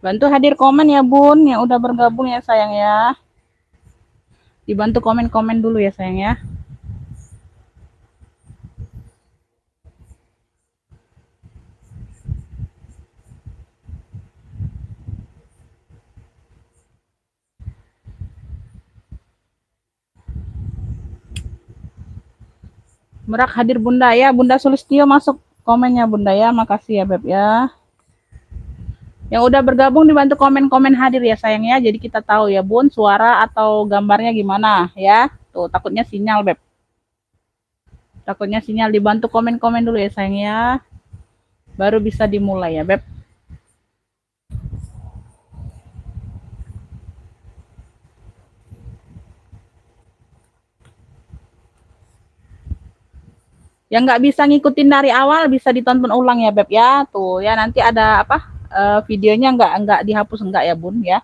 Bantu hadir komen ya Bun, yang udah bergabung ya sayang ya. Dibantu komen-komen dulu ya sayang ya. Merak hadir Bunda ya, Bunda Sulistio masuk komennya Bunda ya, makasih ya Beb ya. Yang udah bergabung dibantu komen-komen hadir ya sayang ya, jadi kita tahu ya Bun, suara atau gambarnya gimana ya. Tuh takutnya sinyal Beb. Takutnya sinyal, dibantu komen-komen dulu ya sayang ya. Baru bisa dimulai ya Beb. Yang nggak bisa ngikutin dari awal bisa ditonton ulang ya Beb ya. Tuh ya nanti ada apa? Videonya nggak dihapus enggak ya Bun ya.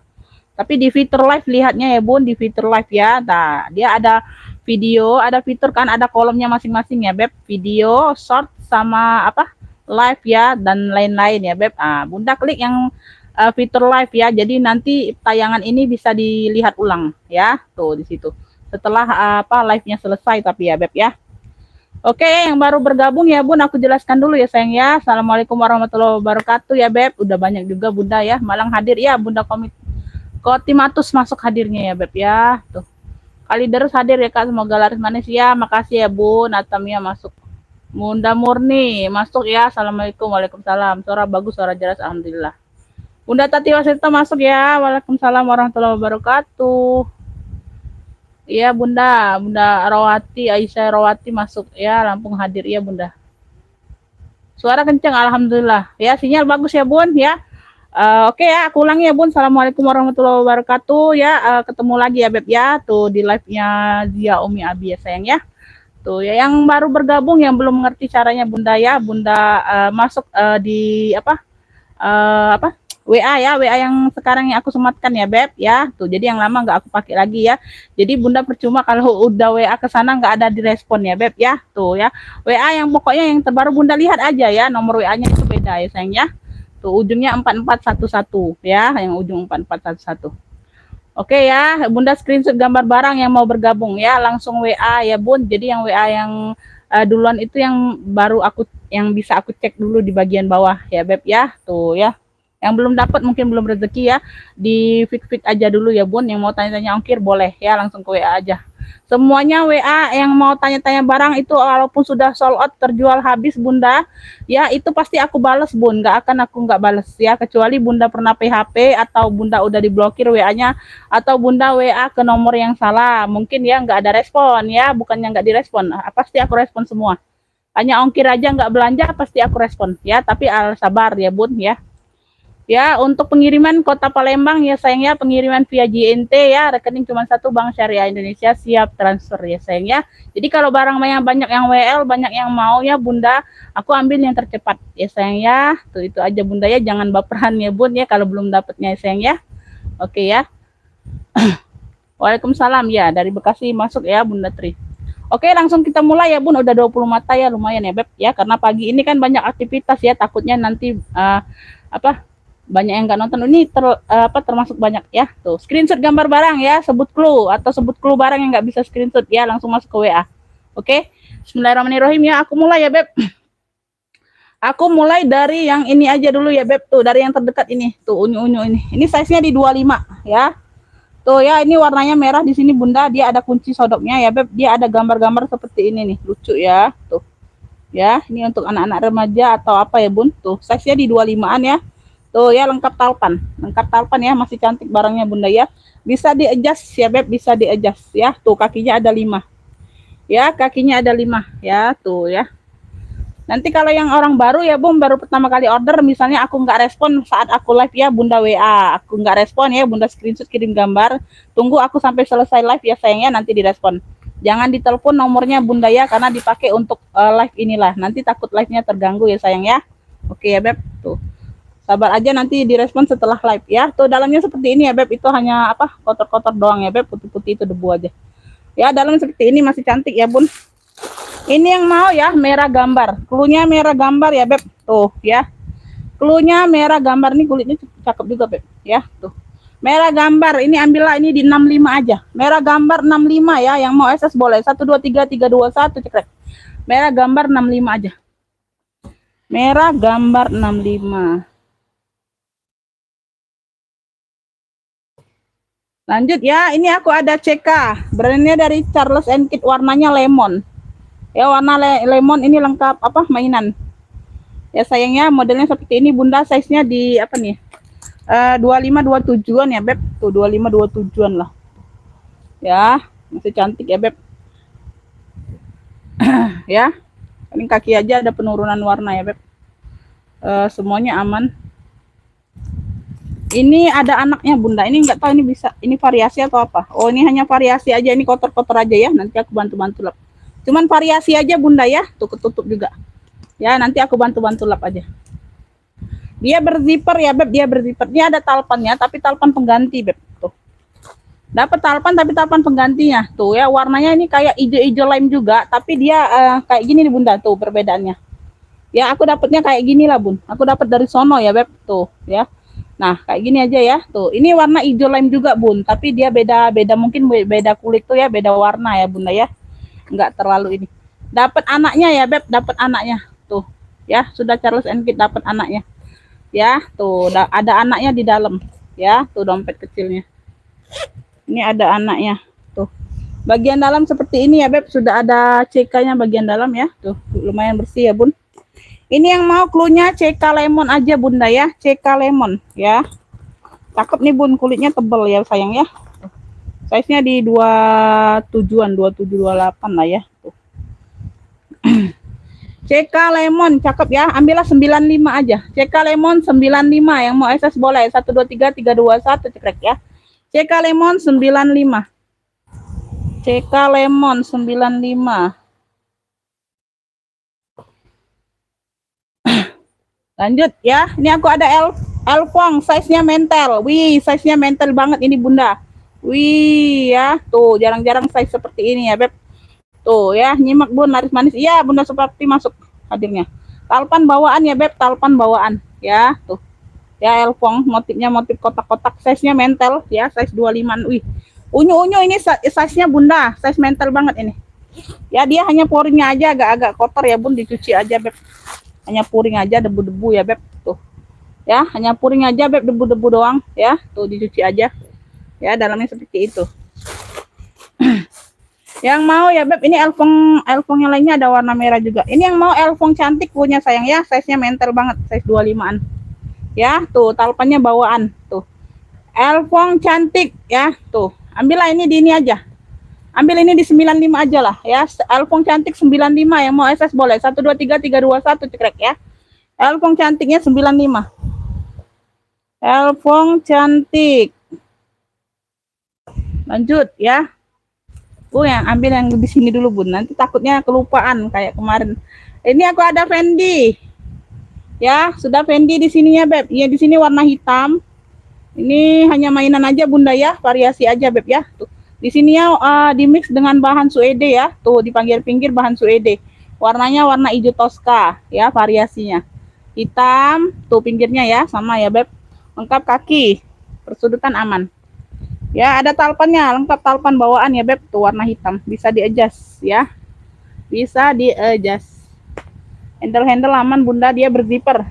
Tapi di fitur live lihatnya ya Bun, di fitur live ya. Nah, dia ada video, ada fitur kan, ada kolomnya masing-masing ya Beb. Video, short sama apa? Live ya dan lain-lain ya Beb. Ah, Bunda klik yang fitur live ya. Jadi nanti tayangan ini bisa dilihat ulang ya. Tuh di situ. Setelah apa live-nya selesai tapi ya Beb ya. Oke, yang baru bergabung ya Bun, aku jelaskan dulu ya sayang ya. Assalamualaikum warahmatullahi wabarakatuh ya Beb. Udah banyak juga Bunda ya, Malang hadir ya Bunda Kotimatus masuk hadirnya ya Beb ya. Tuh. Kaliderus hadir ya Kak, semoga laris manis ya. Makasih ya Bun, Atamia masuk. Bunda Murni masuk ya. Assalamualaikum, waalaikumsalam. Suara bagus, suara jelas, alhamdulillah. Bunda Tati Wasita masuk ya. Waalaikumsalam warahmatullahi wabarakatuh. Iya Bunda, Bunda Rawati, Aisyah Rawati masuk ya, Lampung hadir ya Bunda. Suara kencang, alhamdulillah. Ya sinyal bagus ya Bun ya. Oke ya, aku ulangi ya Bun. Assalamualaikum warahmatullahi wabarakatuh ya. Ketemu lagi ya Beb ya. Tuh di live-nya Zia Umi Abi ya sayang ya. Tuh ya yang baru bergabung yang belum mengerti caranya Bunda ya, Bunda masuk di apa WA ya, WA yang sekarang yang aku sematkan ya Beb ya. Tuh jadi yang lama nggak aku pakai lagi ya. Jadi Bunda percuma kalau udah WA ke sana nggak ada direspon ya Beb ya. Tuh ya. WA yang pokoknya yang terbaru Bunda lihat aja ya, nomor WA-nya itu beda ya sayang ya. Tuh ujungnya 4411 ya, yang ujung 4411. Oke ya, Bunda screenshot gambar barang yang mau bergabung ya, langsung WA ya Bun. Jadi yang WA yang duluan itu yang baru aku yang bisa aku cek dulu di bagian bawah ya Beb ya. Tuh ya. Yang belum dapat mungkin belum rezeki ya, di fit aja dulu ya Bun. Yang mau tanya-tanya ongkir boleh ya, langsung ke WA aja. Semuanya WA yang mau tanya-tanya barang itu walaupun sudah sold out terjual habis Bunda, ya itu pasti aku bales Bun, aku nggak bales ya, kecuali Bunda pernah PHP atau Bunda udah diblokir WA-nya atau Bunda WA ke nomor yang salah, mungkin ya nggak ada respon ya, bukannya nggak direspon, pasti aku respon semua. Hanya ongkir aja nggak belanja pasti aku respon ya, tapi sabar ya Bun ya. Ya, untuk pengiriman Kota Palembang ya sayang ya, pengiriman via JNT ya, rekening cuma satu Bank Syariah Indonesia, siap transfer ya sayang ya. Jadi kalau barang banyak yang WL, banyak yang mau ya Bunda, aku ambil yang tercepat ya sayang ya. Tuh itu aja Bunda ya, jangan baperan ya Bun ya kalau belum dapatnya ya sayang ya. Oke ya. Waalaikumsalam ya, dari Bekasi masuk ya Bunda Tri. Oke, langsung kita mulai ya Bun, udah 20 mata ya, lumayan ya Beb ya, karena pagi ini kan banyak aktivitas ya, takutnya nanti banyak yang nggak nonton ini termasuk banyak ya. Tuh screenshot gambar barang ya, sebut clue atau sebut clue barang yang nggak bisa screenshot ya, langsung masuk ke WA. Oke, Bismillahirrahmanirrahim ya, aku mulai ya Beb. Aku mulai dari yang ini aja dulu ya Beb, tuh dari yang terdekat ini, tuh unyu-unyu ini size-nya di 25 ya. Tuh ya, ini warnanya merah di sini Bunda, dia ada kunci sodoknya ya Beb, dia ada gambar-gambar seperti ini nih, lucu ya. Tuh ya, ini untuk anak-anak remaja atau apa ya Bun, tuh size-nya di 25-an ya. Tuh ya, lengkap talpan ya, masih cantik barangnya Bunda ya. Bisa di-adjust ya Beb, bisa di-adjust ya. Tuh kakinya ada 5 ya, kakinya ada 5 ya. Tuh ya, nanti kalau yang orang baru ya Bun, baru pertama kali order, misalnya aku nggak respon saat aku live ya Bunda WA, aku nggak respon ya Bunda screenshot kirim gambar, tunggu aku sampai selesai live ya sayangnya, nanti direspon. Jangan ditelepon nomornya Bunda ya, karena dipakai untuk live inilah, nanti takut live-nya terganggu ya sayang ya. Oke ya Beb, tuh sabar aja nanti direspon setelah live ya. Tuh dalamnya seperti ini ya Beb, itu hanya kotor-kotor doang ya Beb, putih-putih itu debu aja ya. Dalam seperti ini masih cantik ya Bun. Ini yang mau ya merah gambar, klunya merah gambar ya Beb, tuh ya. Cluenya merah gambar nih, kulitnya cakep juga Beb ya. Tuh merah gambar, ini ambillah ini di 65 aja. Merah gambar 65 ya, yang mau SS boleh 123 321 cekrek. Merah gambar 65 aja. Merah gambar 65. Lanjut ya, ini aku ada CK. Brandnya dari Charles and Kit, warnanya lemon. Ya warna lemon ini lengkap apa mainan. Ya sayangnya modelnya seperti ini Bunda, size-nya di apa nih? 25-27an ya Beb. Tuh 25-27an lah. Ya, masih cantik ya Beb. Ya. Ini kaki aja ada penurunan warna ya Beb. Semuanya aman. Ini ada anaknya Bunda. Ini nggak tahu ini bisa ini variasi atau apa. Oh, ini hanya variasi aja, ini kotor-kotor aja ya. Nanti aku bantu-bantu lap. Cuman variasi aja Bunda ya. Tuh ketutup juga. Ya, nanti aku bantu-bantu lap aja. Dia berzipper ya Beb, dia berzipper. Ini ada talpannya tapi talpan pengganti Beb. Tuh. Dapat talpan tapi talpan penggantinya. Tuh ya, warnanya ini kayak hijau-hijau lime juga, tapi dia kayak gini nih Bunda, tuh perbedaannya. Ya, aku dapatnya kayak gini lah Bun. Aku dapat dari sono ya Beb, tuh ya. Nah, kayak gini aja ya. Tuh, ini warna hijau lime juga, Bun. Tapi dia beda mungkin beda kulit tuh ya, beda warna ya, Bunda ya. Enggak terlalu ini. Dapat anaknya ya, Beb, dapat anaknya. Tuh, ya, sudah Charles and Kit dapat anaknya. Ya, tuh ada anaknya di dalam. Ya, tuh dompet kecilnya. Ini ada anaknya. Tuh. Bagian dalam seperti ini ya, Beb. Sudah ada CK-nya bagian dalam ya. Tuh, lumayan bersih ya, Bun. Ini yang mau cluenya CK lemon aja Bunda ya, CK lemon ya. Cakep nih Bun, kulitnya tebel ya sayang ya. Size-nya di 27-an, 27-28 lah ya. Tuh. CK lemon cakep ya, ambillah 95 aja. CK lemon 95, yang mau SS boleh 123 321 cekrek ya. CK lemon 95. CK lemon 95. Lanjut ya, ini aku ada Elfong, size-nya mentel. Wih, size-nya mentel banget ini Bunda. Wih ya, tuh jarang-jarang size seperti ini ya Beb. Tuh ya, nyimak Bun, laris manis. Iya Bunda, seperti masuk hadirnya. Talpan bawaan ya Beb, talpan bawaan ya. Tuh ya, Elfong, motifnya motif kotak-kotak, size-nya mentel ya, size 25. Wih, unyu-unyu ini size-nya Bunda, size mentel banget ini. Ya, dia hanya pouringnya aja agak-agak kotor ya Bun, dicuci aja Beb. Hanya puring aja, debu-debu ya Beb. Tuh ya, hanya puring aja Beb, debu-debu doang ya. Tuh dicuci aja ya, dalamnya seperti itu. Yang mau ya Beb, ini Elfong yang lainnya ada warna merah juga. Ini yang mau Elfong cantik punya sayang ya, size-nya mentel banget, size 25-an ya. Tuh talpannya bawaan. Tuh Elfong cantik ya. Tuh ambillah ini di ini aja, ambil ini di 95 aja lah ya. Elfong cantik 95, yang mau SS boleh 123 321 cekrek ya. Elfong cantiknya 95. Elfong cantik. Lanjut ya. Yang ambil yang di sini dulu Bun, nanti takutnya kelupaan kayak kemarin. Ini aku ada Fendi. Ya, sudah Fendi di sininya Beb. Ya, di sini warna hitam. Ini hanya mainan aja Bunda ya, variasi aja Beb ya. Tuh. Di sini ya di mix dengan bahan suede ya. Tuh di pinggir bahan suede. Warnanya warna hijau Tosca ya, variasinya. Hitam, tuh pinggirnya ya, sama ya Beb. Lengkap kaki. Persudutan aman. Ya, ada talpannya, lengkap talpan bawaan ya Beb. Tuh warna hitam, bisa di-adjust ya. Bisa di-adjust. Handle aman Bunda, dia berzipper.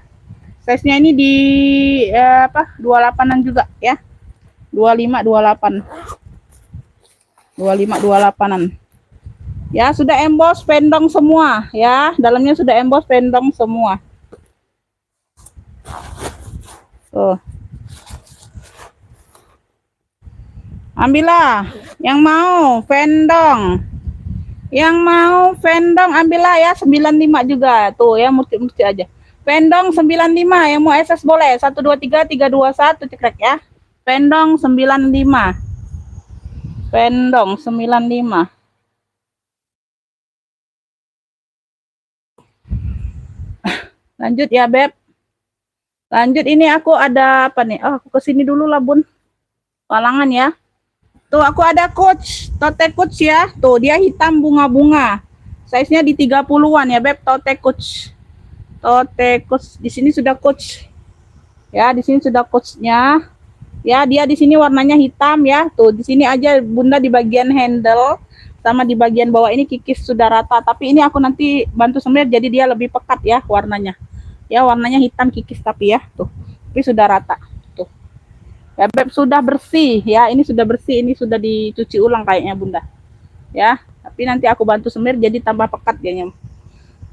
Size-nya ini di 28-an juga ya. 25 28. 25-28an. Ya, sudah emboss pendong semua ya. Dalamnya sudah emboss pendong semua. Tuh. Ambillah yang mau pendong. Yang mau pendong ambillah ya, 95 juga. Tuh ya, murti-murti aja. Pendong 95, yang mau SS boleh 123 321 cekrek ya. Pendong 95. Pendong 95. Lanjut ya Beb. Lanjut, ini aku ada apa nih? Oh, aku kesini dulu lah Bun. Palangan ya. Tuh aku ada Coach, tote Coach ya. Tuh dia hitam bunga-bunga. Size-nya di 30-an ya Beb, tote Coach. Tote Coach di sini sudah Coach Ya, di sini sudah coachnya. Ya, dia di sini warnanya hitam ya. Tuh, di sini aja Bunda di bagian handle sama di bagian bawah ini kikis sudah rata. Tapi ini aku nanti bantu semir jadi dia lebih pekat ya warnanya. Ya, warnanya hitam kikis tapi ya. Tuh. Tapi sudah rata. Tuh. Ya, Beb sudah bersih ya. Ini sudah bersih, ini sudah dicuci ulang kayaknya Bunda. Ya, tapi nanti aku bantu semir jadi tambah pekat dia.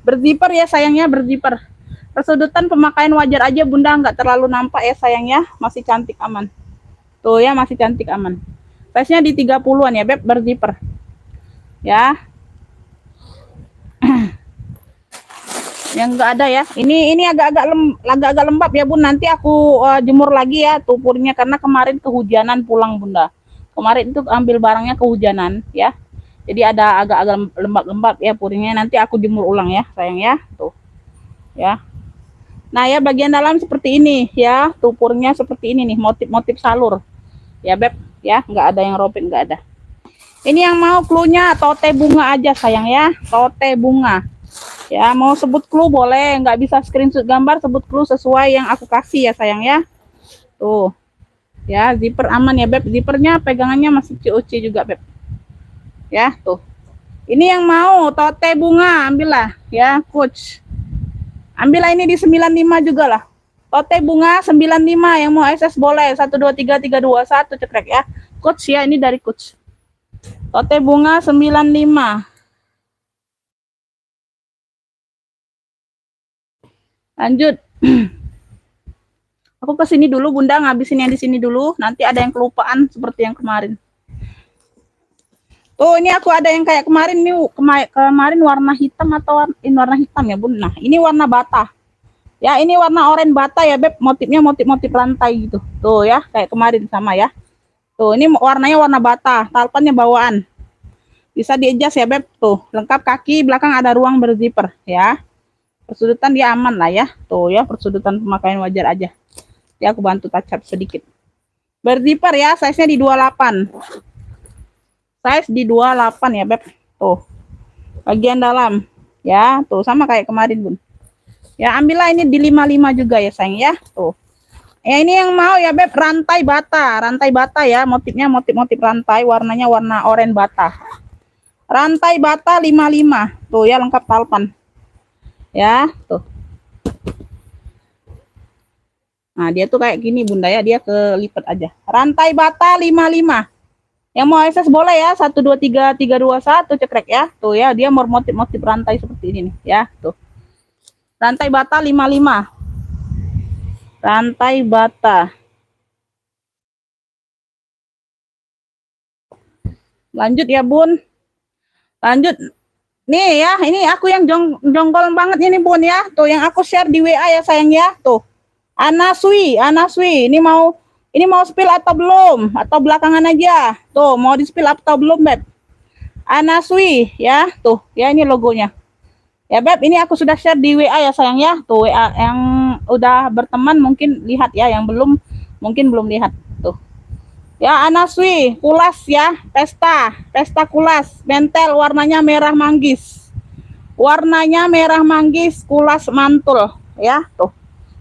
Berzipper ya sayangnya, berzipper. Persudutan pemakaian wajar aja Bunda, nggak terlalu nampak ya sayangnya, masih cantik aman. Tuh ya, masih cantik aman. Size-nya di 30-an ya, Beb, berzipper. Ya. Yang enggak ada ya. Ini agak-agak lembab ya, Bun. Nanti aku jemur lagi ya tupurnya karena kemarin kehujanan pulang, Bunda. Kemarin itu ambil barangnya kehujanan ya. Jadi ada agak-agak lembab-lembab ya purnya. Nanti aku jemur ulang ya, sayang ya. Tuh. Ya. Nah, ya bagian dalam seperti ini ya. Tupurnya seperti ini nih, motif-motif salur. Ya, Beb, ya, enggak ada yang robek, enggak ada. Ini yang mau clue-nya tote bunga aja sayang ya, tote bunga. Ya, mau sebut clue boleh, nggak bisa screenshot gambar, sebut clue sesuai yang aku kasih ya sayang ya. Tuh. Ya, zipper aman ya, Beb. Zippernya pegangannya masih COC juga, Beb. Ya, tuh. Ini yang mau tote bunga, ambillah ya, coach. Ambillah ini di 95 juga lah. Tote bunga 95 yang mau SS boleh 123321 cekrek ya. Coach ya, ini dari coach. Tote bunga 95. Lanjut. Aku ke sini dulu Bunda, ngabisin yang di sini dulu. Nanti ada yang kelupaan seperti yang kemarin. Tuh, ini aku ada yang kayak kemarin nih, kemarin warna hitam atau ini warna hitam ya, Bun. Nah, ini warna bata. Ya, ini warna oranye bata ya, Beb. Motifnya motif-motif rantai gitu. Tuh ya, kayak kemarin sama ya. Tuh, ini warnanya warna bata, talpannya bawaan. Bisa di-adjust ya, Beb. Tuh, lengkap kaki, belakang ada ruang berzipper ya. Persudutan dia aman lah ya. Tuh ya, persudutan pemakaian wajar aja. Ya, aku bantu touch up sedikit. Berzipper ya, size-nya di 28. Size di 28 ya, Beb. Tuh. Bagian dalam. Ya, tuh sama kayak kemarin, Bun. Ya, ambillah ini di 55 juga ya, sayang ya. Tuh. Ya, ini yang mau ya, Beb, rantai bata. Rantai bata ya, motifnya motif-motif rantai, warnanya warna oranye bata. Rantai bata 55. Tuh ya, lengkap talpan. Ya, tuh. Nah, dia tuh kayak gini Bunda ya, dia kelipat aja. Rantai bata 55. Yang mau akses boleh ya, 123321 cekrek ya. Tuh ya, dia motif-motif rantai seperti ini nih ya, tuh. Rantai bata 55. Rantai bata. Lanjut ya, Bun. Lanjut. Nih ya, ini aku yang jonggol banget ini, Bun ya. Tuh yang aku share di WA ya sayang ya. Tuh. Anasui. Ini mau spill atau belum? Atau belakangan aja? Tuh, mau di spill atau belum, Beb? Anasui ya, tuh. Ya ini logonya. Ya, Beb, ini aku sudah share di WA ya sayang ya. Tuh WA yang udah berteman mungkin lihat ya, yang belum mungkin belum lihat. Tuh. Ya, Anasui, kulas ya, pesta kulas, bentel warnanya merah manggis. Warnanya merah manggis, kulas mantul ya, tuh.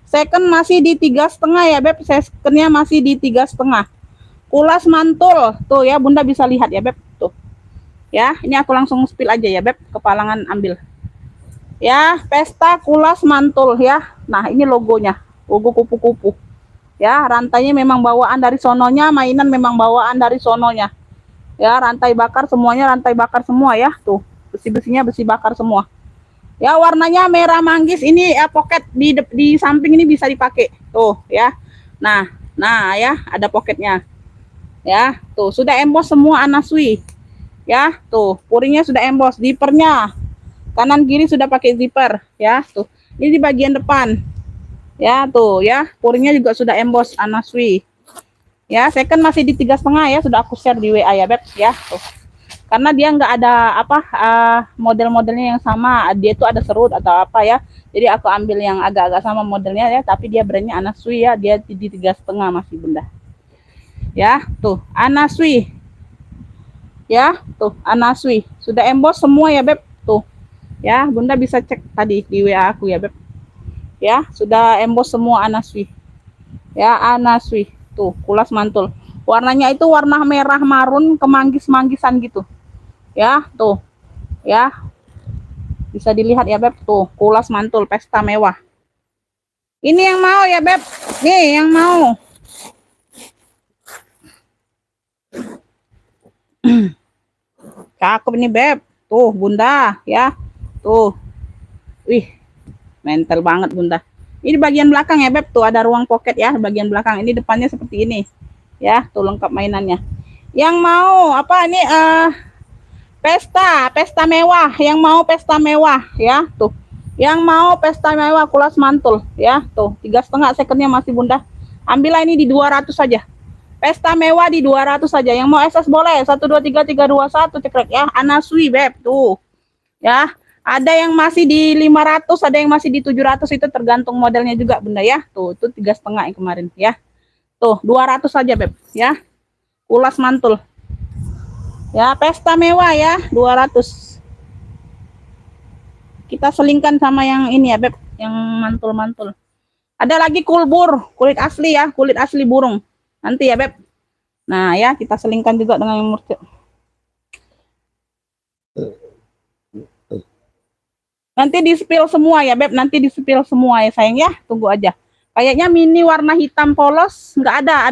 Second masih di 3,5 ya, Beb. Secondnya masih di 3,5. Kulas mantul. Tuh ya, Bunda bisa lihat ya, Beb. Tuh. Ya, ini aku langsung spill aja ya, Beb. Kepalangan ambil. Ya, pesta kulas mantul ya. Nah, ini logonya. Logo kupu-kupu. Ya, rantainya memang bawaan dari sononya, mainan memang bawaan dari sononya. Ya, rantai bakar semuanya rantai bakar semua ya. Tuh, besi-besinya besi bakar semua. Ya, warnanya merah manggis. Ini ya pocket di samping ini bisa dipakai. Tuh ya. Nah ya, ada pocketnya. Ya, tuh sudah emboss semua Anasui. Ya, tuh puringnya sudah emboss, zippernya kanan kiri sudah pakai zipper ya. Tuh. Ini di bagian depan. Ya, tuh ya, puringnya juga sudah emboss Anasui. Ya, second masih di 3,5 ya, sudah aku share di WA ya, Beb ya. Tuh. Karena dia nggak ada apa model-modelnya yang sama, dia tuh ada serut atau apa ya, jadi aku ambil yang agak-agak sama modelnya ya, tapi dia brandnya Anasui ya, dia di 3,5 masih Bunda ya. Tuh Anasui ya, tuh Anasui sudah emboss semua ya, Beb. Tuh ya, Bunda bisa cek tadi di WA aku ya, Beb ya, sudah emboss semua Anasui Ya, Anasui. Tuh, kulas mantul. Warnanya itu warna merah marun kemanggis-manggisan gitu. Ya, tuh. Ya, bisa dilihat ya, Beb. Tuh, kulas mantul pesta mewah. Ini yang mau ya, Beb. Nih, yang mau. Cakep nih, Beb. Tuh, Bunda, ya. Tuh. Wih, mental banget, Bunda. Ini bagian belakang ya, Beb. Tuh ada ruang pocket ya, bagian belakang. Ini depannya seperti ini. Ya, tuh lengkap mainannya. Yang mau apa ini pesta mewah, yang mau pesta mewah ya, tuh. Yang mau pesta mewah kulas mantul ya, tuh 3,5 secondnya masih, Bunda. Ambillah ini di 200 saja. Pesta mewah di 200 saja. Yang mau SS boleh 123 321 cekrek ya. Anasui, Beb, tuh. Ya, ada yang masih di 500, ada yang masih di 700, itu tergantung modelnya juga, Bunda ya. Tuh, itu 3,5 yang kemarin ya. Tuh, 200 saja, Beb, ya. Ulas mantul. Ya, pesta mewah ya, 200. Kita selingkan sama yang ini ya, Beb, yang mantul-mantul. Ada lagi kulbur, kulit asli ya, kulit asli burung. Nanti ya, Beb. Nah, ya, kita selingkan juga dengan yang murcuk. Nanti di spill semua ya, Beb. Nanti di spill semua ya, sayang ya. Tunggu aja. Kayaknya mini warna hitam polos nggak ada.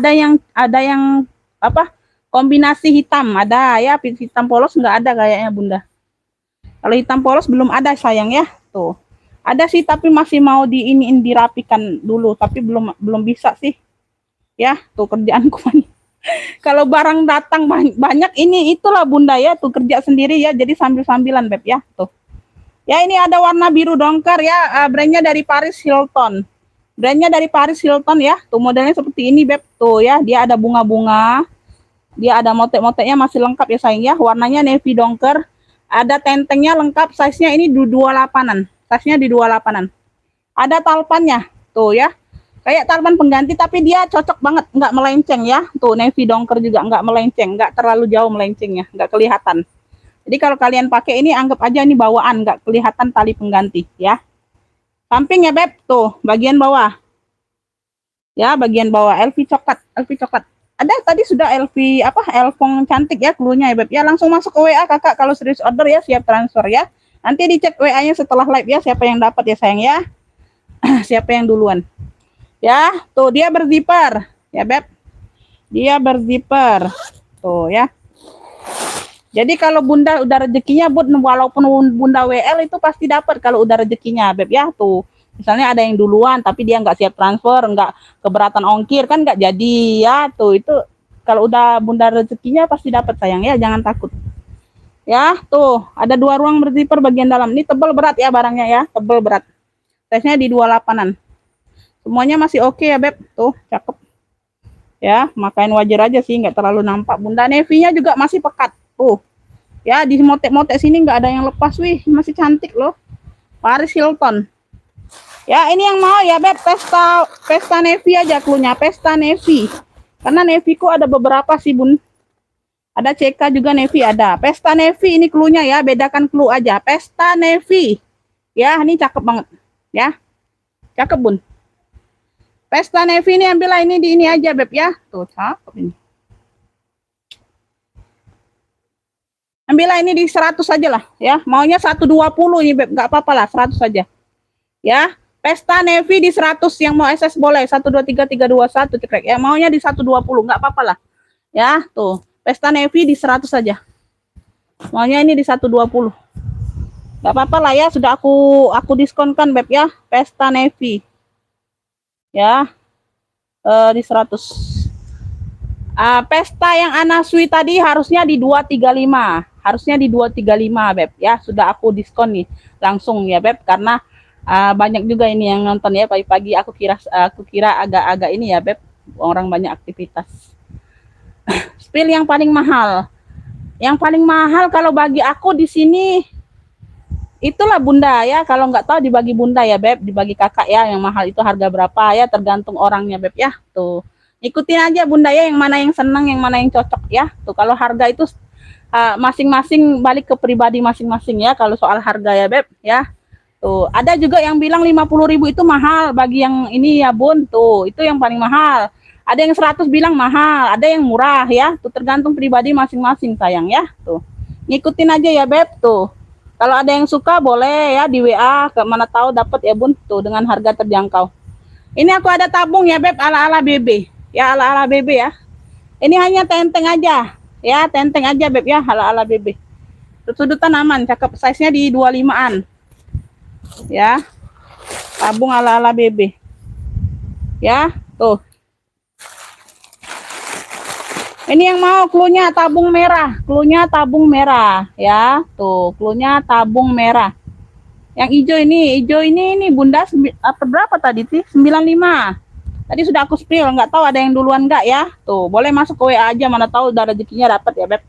Ada yang apa? Kombinasi hitam ada ya. Hitam polos nggak ada kayaknya, Bunda. Kalau hitam polos belum ada, sayang ya. Tuh. Ada sih tapi masih mau dirapikan dulu, tapi belum bisa sih. Ya, tuh kerjaanku nih. Kalau barang datang banyak ini itulah, Bunda ya. Tuh kerja sendiri ya. Jadi sambil-sambilan, Beb ya. Tuh. Ya, ini ada warna biru dongker ya, brandnya dari Paris Hilton. Brandnya dari Paris Hilton ya. Tuh modelnya seperti ini, Beb. Tuh ya, dia ada bunga-bunga. Dia ada motek-moteknya masih lengkap ya, sayang ya. Warnanya navy dongker. Ada tentengnya lengkap, size-nya ini 28-an. Size-nya di 28-an. Ada talpannya. Tuh ya. Kayak talpan pengganti tapi dia cocok banget, nggak melenceng ya. Tuh navy dongker juga nggak melenceng, nggak terlalu jauh melencengnya, nggak kelihatan. Jadi kalau kalian pakai ini anggap aja ini bawaan, nggak kelihatan tali pengganti ya. Samping ya, Beb, tuh bagian bawah. Ya, bagian bawah LV coklat, LV coklat. Ada tadi sudah LV apa? Elfong cantik ya klunya ya, Beb. Ya, langsung masuk ke WA Kakak kalau serius order ya, siap transfer ya. Nanti dicek WA-nya setelah live ya, siapa yang dapat ya, sayang ya. Siapa yang duluan. Ya, tuh dia berzipper ya, Beb. Dia berzipper. Tuh ya. Jadi kalau Bunda udah rezekinya, walaupun Bunda WL itu pasti dapat kalau udah rezekinya, Beb ya. Tuh, misalnya ada yang duluan tapi dia nggak siap transfer, nggak keberatan ongkir kan nggak jadi ya. Tuh itu kalau udah Bunda rezekinya pasti dapat, sayang ya, jangan takut. Ya, tuh ada 2 ruang berzipper bagian dalam. Ini tebal berat ya barangnya ya, tebal berat. Size-nya di 28-an. Semuanya masih oke ya, Beb. Tuh, cakep. Ya, makain wajar aja sih, nggak terlalu nampak. Bunda navy-nya juga masih pekat. Tuh, ya di motek-motek sini nggak ada yang lepas, wih masih cantik loh. Paris Hilton. Ya ini yang mau ya, Beb, pesta navy aja klunya, pesta navy. Karena navy ku ada beberapa sih, Bun. Ada CK juga navy ada. Pesta navy ini klunya ya, bedakan clue aja. Pesta navy. Ya, ini cakep banget. Ya. Cakep, Bun. Pesta navy ini ambillah ini di ini aja, Beb ya. Tuh, cakep ini. Ambillah ini di 100 saja lah ya. Maunya 120 ini, Beb, nggak apa-apa lah, 100 saja. Ya, pesta navy di 100, yang mau SS boleh 123 321 cekrek. Ya, maunya di 120 nggak apa-apa lah. Ya, tuh. Pesta navy di 100 saja. Maunya ini di 120. Nggak apa-apa lah ya, sudah aku diskonkan, Beb ya. Pesta navy. Ya. Di 100. Pesta yang Anasui tadi harusnya di 235. Harusnya di 235, Beb ya. Sudah aku diskon nih langsung ya, Beb, karena banyak juga ini yang nonton ya pagi-pagi. Aku kira agak-agak ini ya, Beb, orang banyak aktivitas. Spill yang paling mahal. Yang paling mahal kalau bagi aku di sini itulah Bunda ya. Kalau nggak tahu dibagi Bunda ya, Beb, dibagi Kakak ya. Yang mahal itu harga berapa ya, tergantung orangnya, Beb ya. Tuh. Ikutin aja Bunda ya, yang mana yang senang, yang mana yang cocok ya. Tuh kalau harga itu masing-masing balik ke pribadi masing-masing ya kalau soal harga ya, Beb ya. Tuh, ada juga yang bilang 50.000 itu mahal bagi yang ini ya Bun. Tuh, itu yang paling mahal. Ada yang 100 bilang mahal, ada yang murah ya. Tuh tergantung pribadi masing-masing sayang ya. Tuh. Ngikutin aja ya Beb tuh. Kalau ada yang suka boleh ya di WA, ke mana tahu dapat ya Bun tuh dengan harga terjangkau. Ini aku ada tabung ya Beb ala-ala BB. Ya ala-ala BB ya. Ini hanya tenteng aja. Ya, tenteng aja Beb ya ala-ala BB. Sudutan aman, cakep. Size-nya di 25-an. Ya. Tabung ala-ala BB. Ya, tuh. Ini yang mau cluenya tabung merah, cluenya tabung merah ya. Tuh, cluenya tabung merah. Yang hijau ini Bunda berapa tadi sih? 95. Tadi sudah aku spill, nggak tahu ada yang duluan nggak ya. Tuh, boleh masuk ke WA aja, mana tahu udah rezekinya dapat ya, Beb.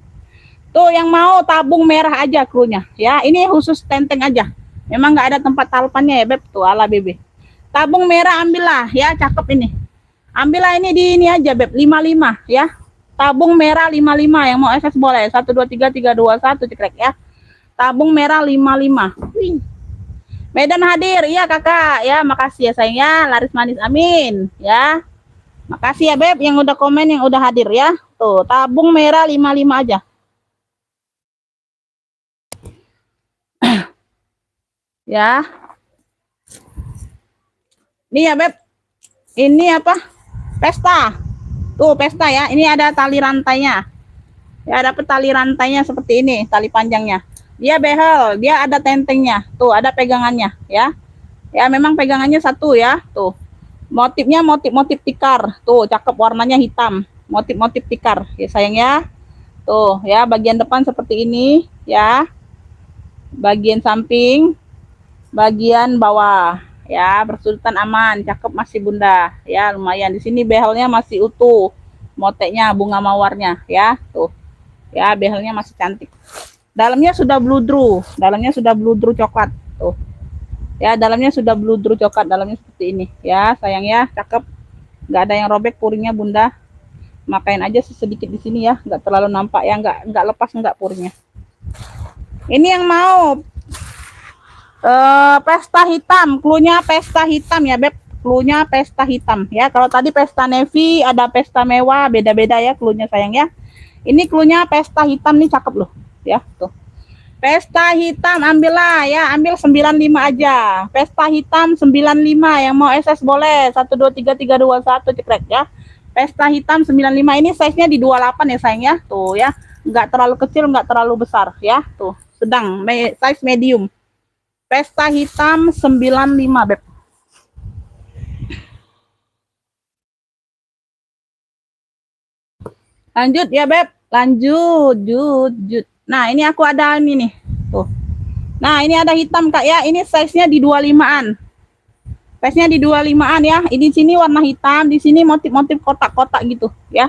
Tuh, yang mau tabung merah aja cluenya ya. Ini khusus tenteng aja. Memang nggak ada tempat talpannya ya, Beb. Tuh, ala BB. Tabung merah ambillah ya, cakep ini. Ambillah ini di ini aja, Beb, 55 ya. Tabung merah 55 yang mau SS boleh. 1 2 3 3 2 1 cekrek ya. Tabung merah 55. Wih. Medan hadir, iya kakak, ya makasih ya sayangnya, laris manis, amin, ya. Makasih ya Beb, yang udah komen, yang udah hadir ya. Tuh, tabung merah 55 aja. Ya. Ini ya Beb, ini apa? Pesta. Tuh, pesta ya, ini ada tali rantainya. Ya, dapet tali rantainya seperti ini, tali panjangnya. Dia behel, dia ada tentengnya. Tuh, ada pegangannya ya. Ya, memang pegangannya satu ya. Tuh. Motifnya motif tikar. Tuh, cakep warnanya hitam. Motif tikar. Ya, sayang ya. Tuh, ya, bagian depan seperti ini ya. Bagian samping, bagian bawah ya, bersudutan aman, cakep masih Bunda. Ya, lumayan. Di sini behelnya masih utuh. Moteknya bunga mawarnya ya. Tuh. Ya, behelnya masih cantik. Dalamnya sudah bludru, coklat. Tuh. Ya, dalamnya sudah bludru coklat, dalamnya seperti ini. Ya, sayang ya, cakep. Nggak ada yang robek puringnya Bunda. Makain aja sedikit di sini ya, nggak terlalu nampak ya, nggak lepas nggak puringnya. Ini yang mau pesta hitam, cluenya pesta hitam ya Beb. Cluenya pesta hitam ya. Kalau tadi pesta navy, ada pesta mewah, beda-beda ya cluenya sayang ya. Ini cluenya pesta hitam nih, cakep loh. Ya, tuh. Pesta hitam ambillah ya, ambil 95 aja. Pesta hitam 95, yang mau SS boleh. 1 2 3 3 2 1 cekrek ya. Pesta hitam 95, ini size-nya di 28 ya sayang ya. Tuh ya, enggak terlalu kecil, enggak terlalu besar ya. Tuh, sedang size medium. Pesta hitam 95, Beb. Lanjut ya, Beb. Lanjut. Nah, ini aku ada ini nih. Tuh. Nah, ini ada hitam Kak ya. Ini size-nya di 25-an. Size-nya di 25-an ya. Ini sini warna hitam, di sini motif-motif kotak-kotak gitu ya.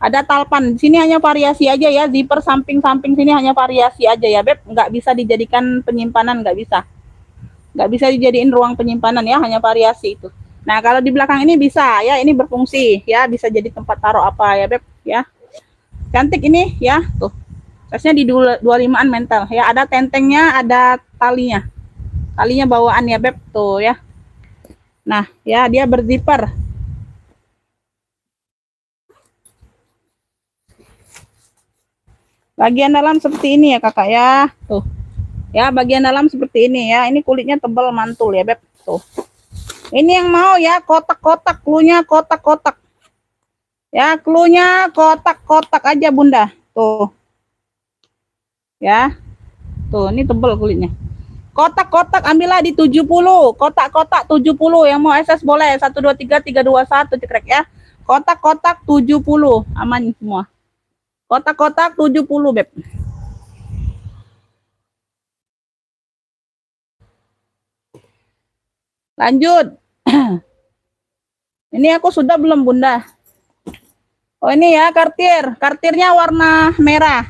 Ada talpan. Di sini hanya variasi aja ya. Zipper samping-samping sini hanya variasi aja ya, Beb. Nggak bisa dijadikan penyimpanan, nggak bisa. Nggak bisa dijadiin ruang penyimpanan ya, hanya variasi itu. Nah, kalau di belakang ini bisa ya, ini berfungsi ya, bisa jadi tempat taruh apa ya, Beb ya. Cantik ini ya, tuh. Size-nya di 25-an mental ya, ada tentengnya, ada talinya. Talinya bawaan ya, Beb, tuh ya. Nah, ya dia berzipper. Bagian dalam seperti ini ya, Kakak ya. Tuh. Ya, bagian dalam seperti ini ya. Ini kulitnya tebal mantul ya, Beb. Tuh. Ini yang mau ya, kotak-kotak, cluenya kotak-kotak. Ya, cluenya kotak-kotak aja, Bunda. Tuh. Ya. Tuh, ini tebal kulitnya. Kotak-kotak ambillah di 70. Kotak-kotak 70. Yang mau SS boleh. 1 2 3 3 2 1 cekrek ya. Kotak-kotak 70. Aman semua. Kotak-kotak 70, Beb. Lanjut. Ini aku sudah belum, Bunda? Oh, ini ya kartir. Kartirnya warna merah.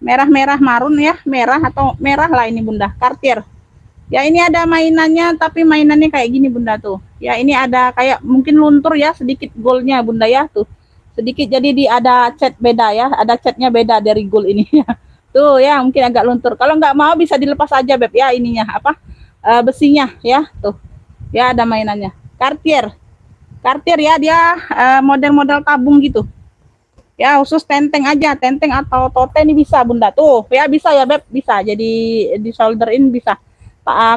Merah-merah marun ya, merah atau merah lah ini Bunda, kartir. Ya, ini ada mainannya, tapi mainannya kayak gini Bunda tuh. Ya, ini ada kayak mungkin luntur ya, sedikit goldnya Bunda ya tuh. Sedikit, jadi ada cat beda ya, ada catnya beda dari gold ini ya. Tuh ya, mungkin agak luntur. Kalau nggak mau bisa dilepas aja Beb ya ininya apa? besinya ya, tuh. Ya ada mainannya. Cartier. Cartier ya, dia model-model tabung gitu. Ya khusus tenteng aja, tenteng atau tote ini bisa Bunda. Tuh, ya bisa ya Beb, bisa. Jadi di solderin bisa.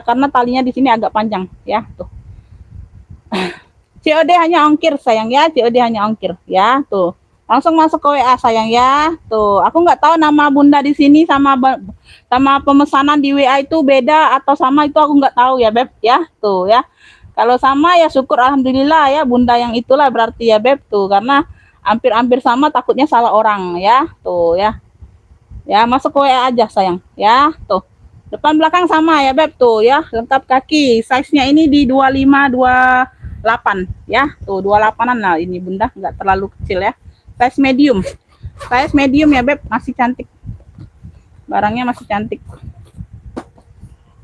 Karena talinya di sini agak panjang ya, tuh. COD hanya ongkir sayang ya, COD hanya ongkir ya, tuh. Langsung masuk ke WA sayang ya. Tuh, aku nggak tahu nama Bunda di sini sama pemesanan di WA itu beda atau sama, itu aku nggak tahu ya Beb ya. Tuh ya. Kalau sama ya syukur alhamdulillah ya, Bunda yang itulah berarti ya Beb, tuh, karena hampir-hampir sama takutnya salah orang ya. Tuh ya. Ya, masuk ke WA aja sayang ya. Tuh. Depan belakang sama ya Beb, tuh ya, lengkap kaki. Size-nya ini di 25 28 ya. Tuh 28-an lah ini Bunda, nggak terlalu kecil ya. Size medium. Size medium ya Beb, masih cantik. Barangnya masih cantik.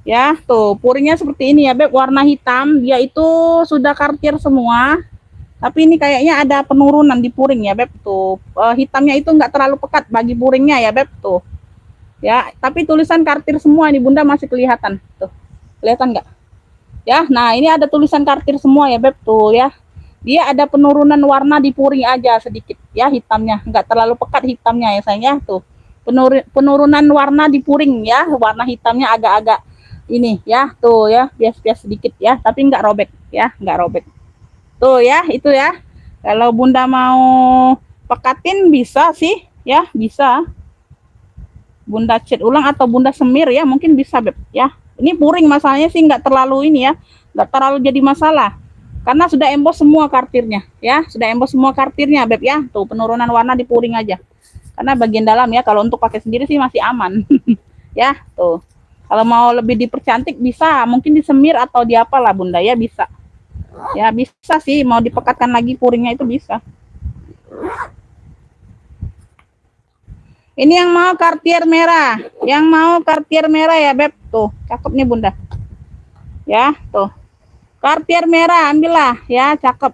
Ya, tuh puringnya seperti ini ya Beb, warna hitam. Dia itu sudah Cartier semua. Tapi ini kayaknya ada penurunan di puring ya Beb, tuh. Hitamnya itu nggak terlalu pekat bagi puringnya ya Beb, tuh. Ya, tapi tulisan Cartier semua ini Bunda, masih kelihatan. Tuh. Kelihatan nggak? Ya, nah ini ada tulisan Cartier semua ya Beb, tuh ya. Dia ada penurunan warna di puring aja sedikit ya, hitamnya nggak terlalu pekat hitamnya ya sayang ya. Tuh penurunan warna di puring ya, warna hitamnya agak-agak ini ya, tuh ya, bias-bias sedikit ya, tapi nggak robek ya, nggak robek. Tuh ya, itu ya. Kalau Bunda mau pekatin bisa sih ya, bisa. Bunda cat ulang atau Bunda semir ya, mungkin bisa Beb ya. Ini puring masalahnya sih nggak terlalu ini ya, nggak terlalu jadi masalah. Karena sudah emboss semua kartirnya ya, sudah emboss semua kartirnya Beb ya. Tuh penurunan warna di puring aja. Karena bagian dalam ya, kalau untuk pakai sendiri sih masih aman. Ya, tuh. Kalau mau lebih dipercantik bisa, mungkin disemir atau di apalah Bunda ya, bisa. Ya bisa sih, mau dipekatkan lagi puringnya itu bisa. Ini yang mau Cartier merah, yang mau Cartier merah ya Beb, tuh cakep nih Bunda. Ya, tuh. Cartier merah ambillah ya, cakep.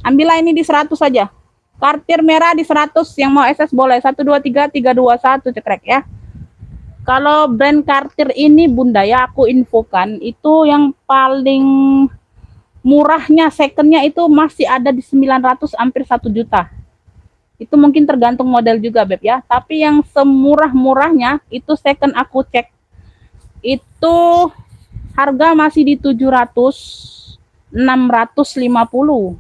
Ambillah ini di 100 saja. Cartier merah di 100, yang mau SS boleh 123 321 cekrek ya. Kalau brand Cartier ini Bunda ya, aku infokan itu yang paling murahnya secondnya itu masih ada di 900, hampir 1 juta. Itu mungkin tergantung model juga Beb ya, tapi yang semurah-murahnya itu second aku cek itu harga masih di 700 650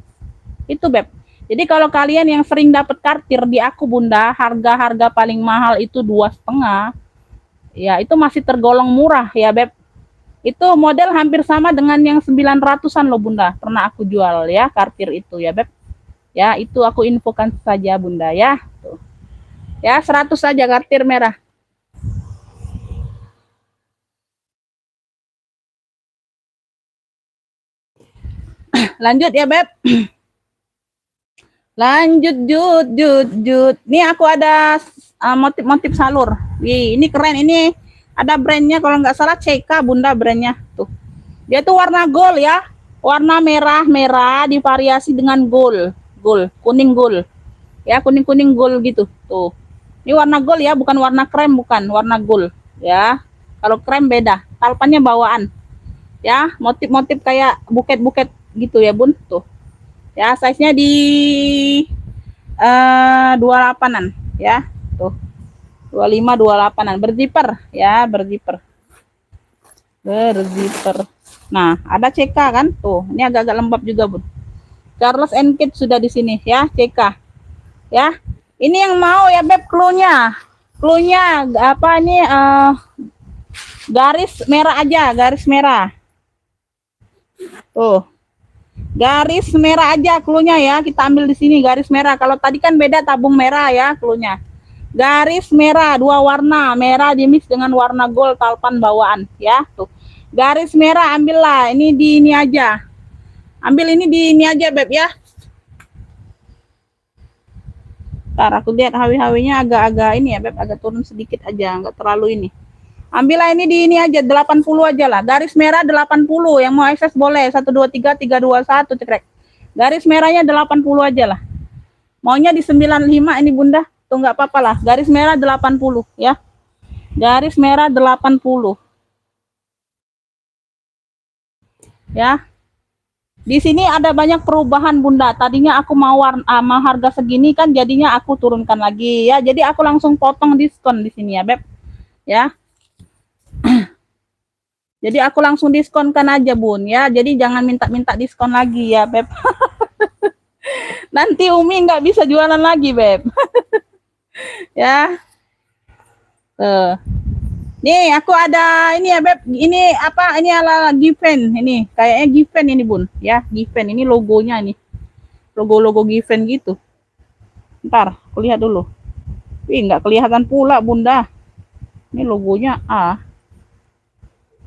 itu Beb. Jadi kalau kalian yang sering dapat Cartier di aku Bunda, harga-harga paling mahal itu 2,5 ya, itu masih tergolong murah ya Beb. Itu model hampir sama dengan yang 900-an loh Bunda, pernah aku jual ya Cartier itu ya Beb. Ya, itu aku infokan saja Bunda ya. Tuh. Ya, 100 saja Cartier merah. Lanjut ya Beb. Lanjut jut. Nih aku ada motif-motif salur. Ini keren, ini ada brandnya kalau nggak salah CK Bunda brandnya tuh. Dia tuh warna gold ya, warna merah divariasi dengan gold kuning gold ya, kuning gold gitu tuh. Ini warna gold ya, bukan warna krem, bukan warna gold ya. Kalau krem beda, talpannya bawaan ya, motif-motif kayak buket gitu ya Bun tuh ya. Size nya di 28an ya tuh, 25 28an, berzipper ya, berzipper. Nah ada CK kan tuh, ini agak-agak lembab juga Bun. Charles & Kate sudah di sini ya, CK ya. Ini yang mau ya Beb, cluenya apa ini, garis merah aja, garis merah tuh, garis merah aja cluenya ya, kita ambil di sini garis merah. Kalau tadi kan beda tabung merah ya, cluenya garis merah, 2 warna, merah dimix dengan warna gold talpan bawaan ya. Tuh garis merah ambillah, ini di ini aja, ambil ini di ini aja Beb ya. Ntar aku lihat hawi-hawinya agak-agak ini ya Beb, agak turun sedikit aja, nggak terlalu ini. Ambillah ini di ini aja, 80 aja lah, garis merah 80. Yang mau akses boleh 123 321 cekrek. Garis merahnya 80 aja lah. Maunya di 95 ini Bunda, tuh nggak apa-apa lah. Garis merah 80 ya. Garis merah 80. Ya. Di sini ada banyak perubahan Bunda. Tadinya aku mau harga segini kan, jadinya aku turunkan lagi ya. Jadi aku langsung potong diskon di sini ya, Beb. Ya. Jadi aku langsung diskonkan aja, Bun ya. Jadi jangan minta-minta diskon lagi ya, Beb. Nanti Umi nggak bisa jualan lagi, Beb. Ya. Tuh. Nih, aku ada ini ya, Beb. Ini apa? Ini ala Given. Ini kayaknya Given ini, Bun. Ya, Given. Ini logonya nih. Logo-logo Given gitu. Ntar, aku lihat dulu. Ih, nggak kelihatan pula, Bunda. Ini logonya A.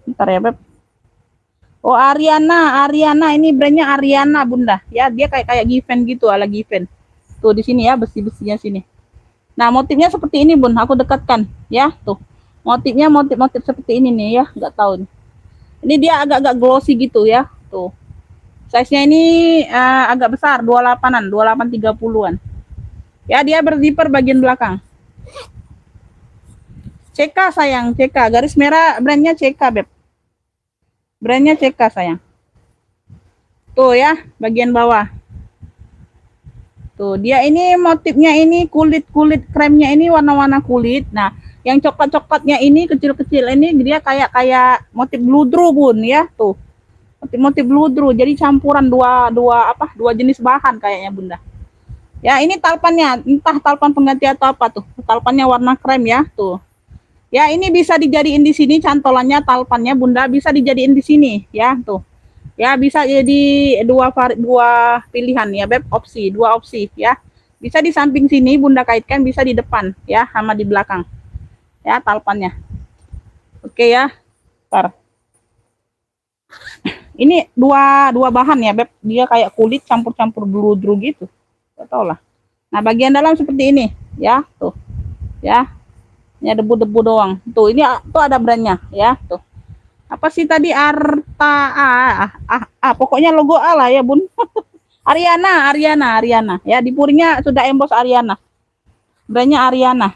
Ntar ya, Beb. Oh, Ariana. Ini brandnya Ariana, Bunda. Ya, dia kayak Given gitu, ala Given. Tuh di sini ya, besi-besinya sini. Nah, motifnya seperti ini, Bun. Aku dekatkan, ya. Tuh. Motifnya motif seperti ini nih ya, nggak tahu nih. Ini dia agak-agak glossy gitu ya. Tuh. Size-nya ini agak besar, 28-an, 28 30-an. Ya, dia berzipper bagian belakang. CK sayang, CK. Garis merah brandnya CK, Beb. Brandnya CK sayang. Tuh ya, bagian bawah. Tuh, dia ini motifnya ini kulit kremnya ini warna-warna kulit. Nah, yang coklat-coklatnya ini kecil-kecil ini dia kayak motif bludru, Bun ya. Tuh. Motif bludru. Jadi campuran dua jenis bahan kayaknya, Bunda. Ya, ini talpannya, entah talpan pengganti atau apa tuh. Talpannya warna krem ya, tuh. Ya, ini bisa dijadiin di sini cantolannya, talpannya Bunda bisa dijadiin di sini ya, tuh. Ya, bisa jadi dua pilihan ya, Beb, dua opsi ya. Bisa di samping sini Bunda kaitkan, bisa di depan ya, sama di belakang. Ya, talpannya. Oke ya. Ntar. Ini dua bahan ya, Beb. Dia kayak kulit campur-campur bludru gitu. Gak tau lah. Nah, bagian dalam seperti ini ya, tuh. Ya. Ini debu-debu doang. Tuh, ini tuh ada brandnya ya, tuh. Apa sih tadi pokoknya logo A lah ya, Bun. Ariana. Ya, di purinya sudah emboss Ariana. Brandnya Ariana.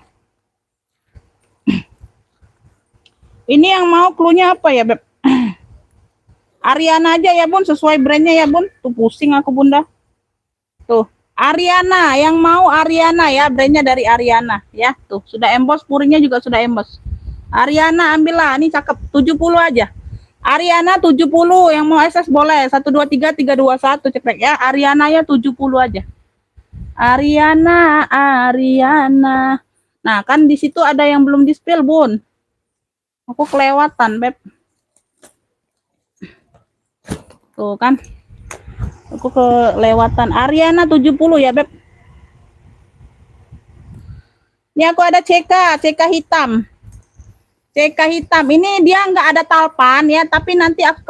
Ini yang mau cluenya apa ya, Beb? Ariana aja ya, Bun, sesuai brandnya ya, Bun. Tuh pusing aku, Bunda. Tuh, Ariana, yang mau Ariana ya, brandnya dari Ariana ya. Tuh, sudah emboss, purinya juga sudah emboss. Ariana ambillah, ini cakep, 70 aja. Ariana 70, yang mau SS boleh. 123 321 cekrek ya. Ariana ya 70 aja. Ariana. Nah, kan di situ ada yang belum di-spill, Bun. Aku kelewatan, Beb. Tuh kan. Aku kelewatan. Ariana 70 ya, Beb. Ini aku ada CK hitam. CK hitam. Ini dia nggak ada talpan ya, tapi nanti aku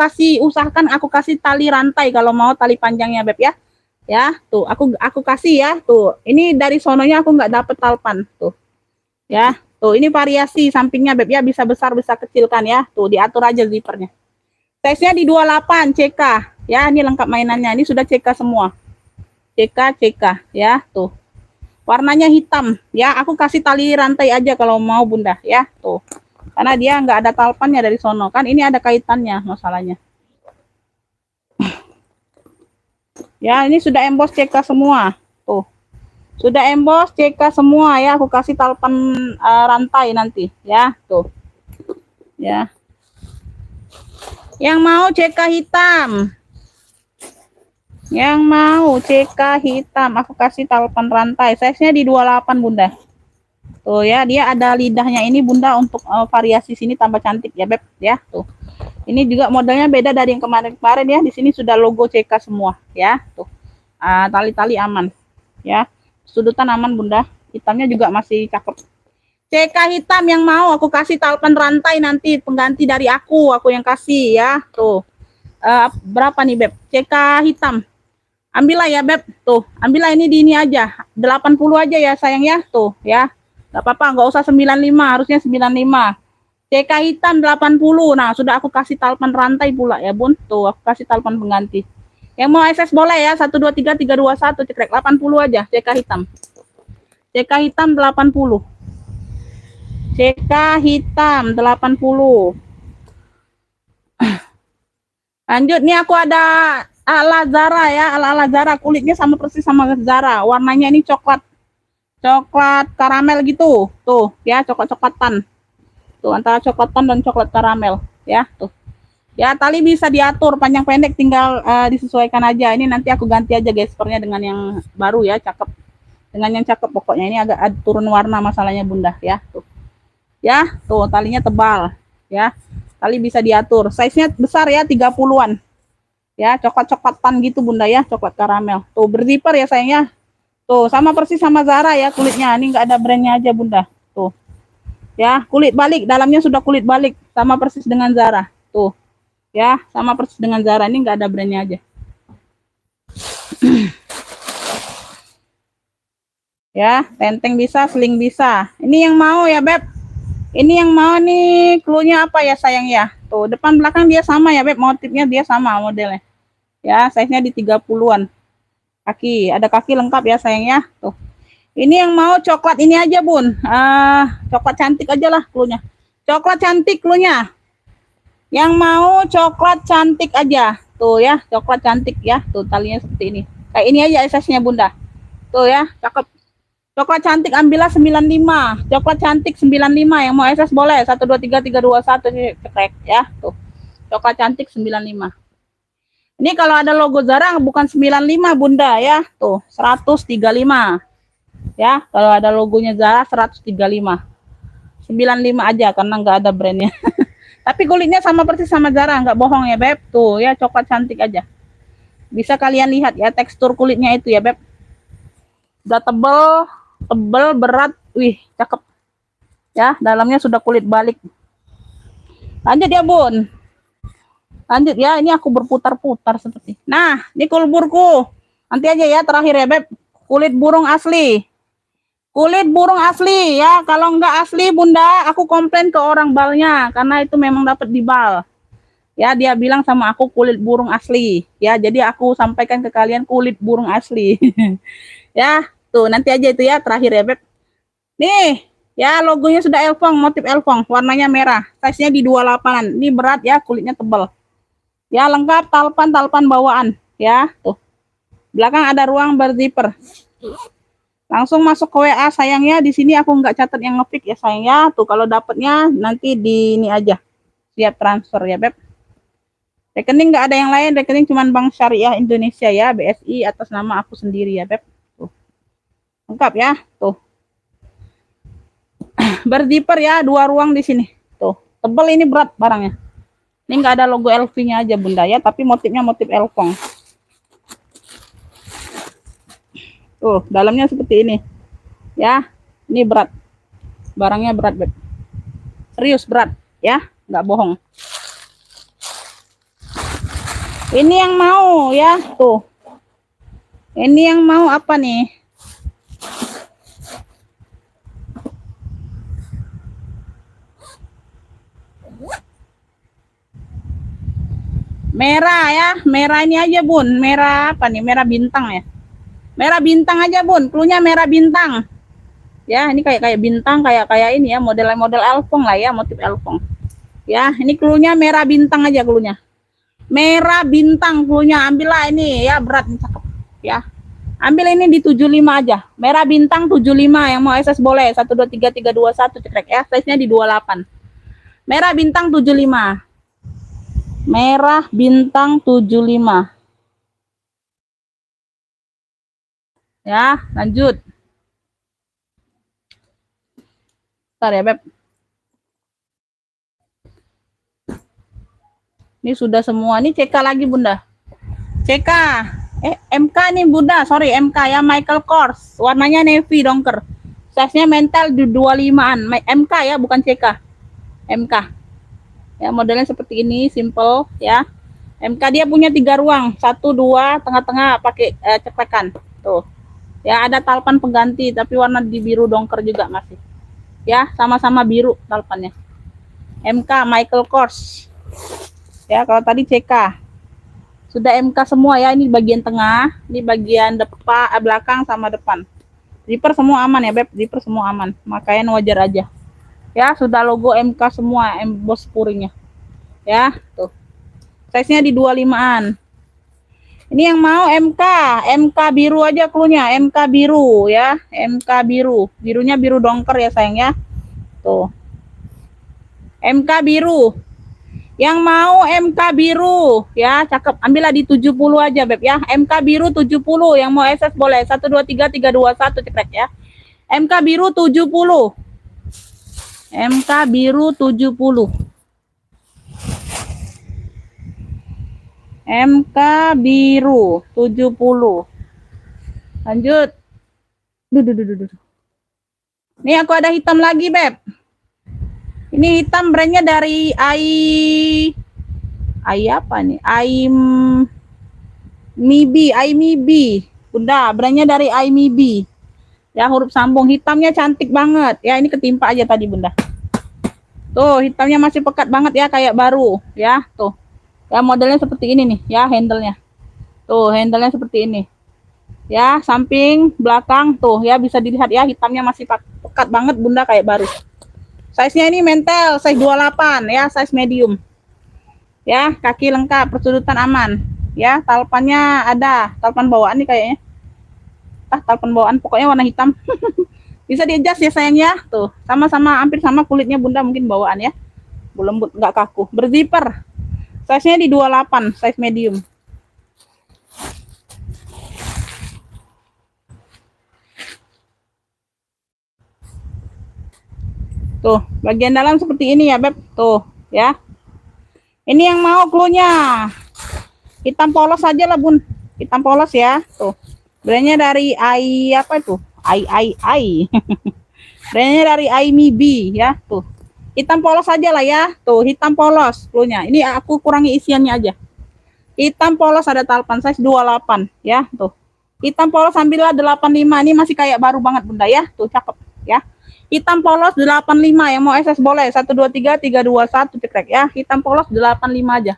usahakan aku kasih tali rantai kalau mau tali panjangnya, Beb ya. Ya, tuh aku kasih ya, tuh. Ini dari sononya aku nggak dapet talpan, tuh. Ya, tuh ini variasi sampingnya, Beb ya, bisa besar bisa kecil kan ya. Tuh diatur aja zippernya. Size-nya di 28 CK. Ya, ini lengkap mainannya. Ini sudah CK semua. CK ya, tuh. Warnanya hitam ya, aku kasih tali rantai aja kalau mau, Bunda ya, tuh. Karena dia nggak ada talpannya dari sono kan, ini ada kaitannya masalahnya. Ya, ini sudah emboss CK semua. Tuh. Sudah emboss CK semua ya, aku kasih talpan rantai nanti ya, tuh. Ya. Yang mau CK hitam. Yang mau CK hitam, aku kasih talpan rantai. Size-nya di 28, Bunda. Tuh ya, dia ada lidahnya ini, Bunda, untuk variasi sini tambah cantik ya, Beb ya, tuh. Ini juga modelnya beda dari yang kemarin-kemarin ya. Di sini sudah logo CK semua ya, tuh. Tali-tali aman ya. Sudutan aman, Bunda. Hitamnya juga masih cakep. CK hitam yang mau aku kasih talpan rantai nanti pengganti dari aku yang kasih ya, tuh. Berapa nih, Beb? CK hitam. Ambillah ya, Beb. Tuh, ambillah ini di ini aja. 80 aja ya, sayang ya, tuh ya. Gak apa-apa, nggak usah 95, harusnya 95. CK hitam 80. Nah, sudah aku kasih talpan rantai pula ya, Bun. Tuh, aku kasih talpan pengganti. Yang mau SS boleh ya, 123 321 cekrek 80 aja CK hitam. CK hitam 80. CK hitam 80. Lanjut nih, aku ada ala Zara ya, ala Zara, kulitnya sama persis sama Zara, warnanya ini coklat karamel gitu tuh ya, coklatan tuh, antara coklatan dan coklat karamel ya tuh ya. Tali bisa diatur panjang pendek, tinggal disesuaikan aja. Ini nanti aku ganti aja gespernya dengan yang baru ya, cakep, dengan yang cakep pokoknya. Ini agak turun warna masalahnya bunda ya tuh ya, tuh talinya tebal ya, tali bisa diatur, size-nya besar ya, 30-an ya, coklat-coklatan gitu bunda ya, coklat karamel tuh, berzipper ya sayangnya tuh, sama persis sama Zara ya kulitnya. Ini enggak ada brandnya aja bunda tuh ya, kulit balik, dalamnya sudah kulit balik, sama persis dengan Zara tuh ya, sama persis dengan Zara. Ini enggak ada brandnya aja. Ya, tenteng bisa, sling bisa. Ini yang mau ya beb, ini yang mau nih, cluenya apa ya sayang ya, tuh depan belakang dia sama ya beb, motifnya dia sama modelnya ya, size-nya di 30-an. Kaki, ada kaki lengkap ya sayang ya tuh. Ini yang mau coklat ini aja bun, coklat cantik aja lah cluenya, coklat cantik cluenya. Yang mau coklat cantik aja tuh ya, coklat cantik ya tuh, talinya seperti ini, kayak ini aja size-nya bunda tuh ya, cakep. Coklat cantik ambillah 95, coklat cantik 95, yang mau SS boleh 123 321 cekrek ya tuh, coklat cantik 95. Ini kalau ada logo Zara bukan 95 bunda ya tuh, 135 ya, kalau ada logonya Zara 135, 95 aja karena nggak ada brandnya. Tapi kulitnya sama persis sama Zara, nggak bohong ya beb tuh ya, coklat cantik aja. Bisa kalian lihat ya tekstur kulitnya itu ya beb, udah tebel berat, wih cakep ya, dalamnya sudah kulit balik. Lanjut ya bun, lanjut ya, ini aku berputar-putar seperti. Nah, ini kulburku. Nanti aja ya terakhir ya beb, kulit burung asli. Kulit burung asli ya, kalau nggak asli bunda, aku komplain ke orang balnya karena itu memang dapat di bal. Ya, dia bilang sama aku kulit burung asli. Ya, jadi aku sampaikan ke kalian kulit burung asli. Ya, tuh nanti aja itu ya terakhir ya beb. Nih, ya logonya sudah elfong, motif elfong, warnanya merah, size-nya di 28-an. Ini berat ya, kulitnya tebal. Ya, lengkap talpan bawaan ya, tuh. Belakang ada ruang berzipper. Langsung masuk ke WA sayangnya, di sini aku nggak catat yang ngepick ya sayangnya. Tuh kalau dapatnya nanti di ini aja. Siap transfer ya, beb. Rekening nggak ada yang lain, rekening cuman Bank Syariah Indonesia ya, BSI atas nama aku sendiri ya, beb. Tuh. Lengkap ya, tuh. Berzipper ya, 2 ruang di sini. Tuh, tebel ini, berat barangnya. Ini nggak ada logo LV-nya aja bunda ya, tapi motifnya motif elfong. Tuh, dalamnya seperti ini. Ya, ini berat. Barangnya berat, beb. Serius berat ya, nggak bohong. Ini yang mau ya, tuh. Ini yang mau apa nih? Merah ya, merah ini aja bun, merah apa nih, merah bintang ya, merah bintang aja bun, cluenya merah bintang ya. Ini kayak bintang, kayak ini ya, model elfong lah ya, motif elfong ya. Ini cluenya merah bintang aja, cluenya merah bintang, cluenya ambillah ini ya, berat nih, cakep ya, ambil ini di 75 aja, merah bintang 75, yang mau SS boleh 123 321 cekrek ya, size nya di 28, merah bintang 75, merah bintang 75 ya. Lanjut, bentar ya beb, ini sudah semua. Ini CK lagi bunda, CK MK nih bunda, sorry MK ya, Michael Kors, warnanya navy dongker, size nya mental di 25an, MK ya bukan CK, MK ya, modelnya seperti ini, simple ya. MK dia punya 3 ruang, 1 2 tengah-tengah pakai cepekan tuh ya. Ada talpan pengganti tapi warna di biru dongker juga masih ya, sama-sama biru talpannya. MK Michael Kors ya. Kalau tadi CK sudah MK semua ya. Ini bagian tengah, ini bagian depan, belakang sama depan. Zipper semua aman ya beb, zipper semua aman, makanya wajar aja ya. Sudah logo MK semua, emboss puringnya ya tuh. Size-nya di 25-an. Ini yang mau MK biru aja cluenya, MK biru ya, MK biru. Birunya biru dongker ya sayang ya. Tuh. MK biru. Yang mau MK biru ya, cakep. Ambillah di 70 aja Beb ya. MK biru 70, yang mau SS boleh. 1 2 3 3 2 1 cekrek ya. MK biru 70. MK biru 70. MK biru 70. Lanjut. Duh. Nih aku ada hitam lagi, Beb. Ini hitam brandnya dari apa nih? iMibi. Udah, brandnya dari iMibi. Ya, huruf sambung. Hitamnya cantik banget. Ya, ini ketimpa aja tadi, Bunda. Tuh, hitamnya masih pekat banget ya, kayak baru. Ya, tuh. Ya, modelnya seperti ini nih, ya, handle-nya. Tuh, handle-nya seperti ini. Ya, samping, belakang, tuh, ya, bisa dilihat ya, hitamnya masih pekat banget, Bunda, kayak baru. Size-nya ini mentel, size 28, ya, size medium. Ya, kaki lengkap, persudutan aman. Ya, talpannya ada, talpan bawaan nih kayaknya. Talpan bawaan, pokoknya warna hitam. Bisa di-adjust ya sayang ya, tuh, sama-sama, hampir sama kulitnya Bunda, mungkin bawaan ya. Lembut, nggak kaku, berzipper. Size-nya di 28, size medium. Tuh, bagian dalam seperti ini ya, Beb. Tuh, ya. Ini yang mau cluenya. Hitam polos aja lah, Bun. Hitam polos ya. Tuh. Brandnya dari apa itu? Brandnya dari iMibi ya, tuh. Hitam polos aja lah ya. Tuh, hitam polos cluenya. Ini aku kurangi isiannya aja. Hitam polos ada talpan size 28 ya, tuh. Hitam polos ambillah 85. Ini masih kayak baru banget Bunda ya. Tuh, cakep ya. Hitam polos 85, yang mau SS boleh. 1 2 3 3 2 1 cekrek ya. Hitam polos 85 aja.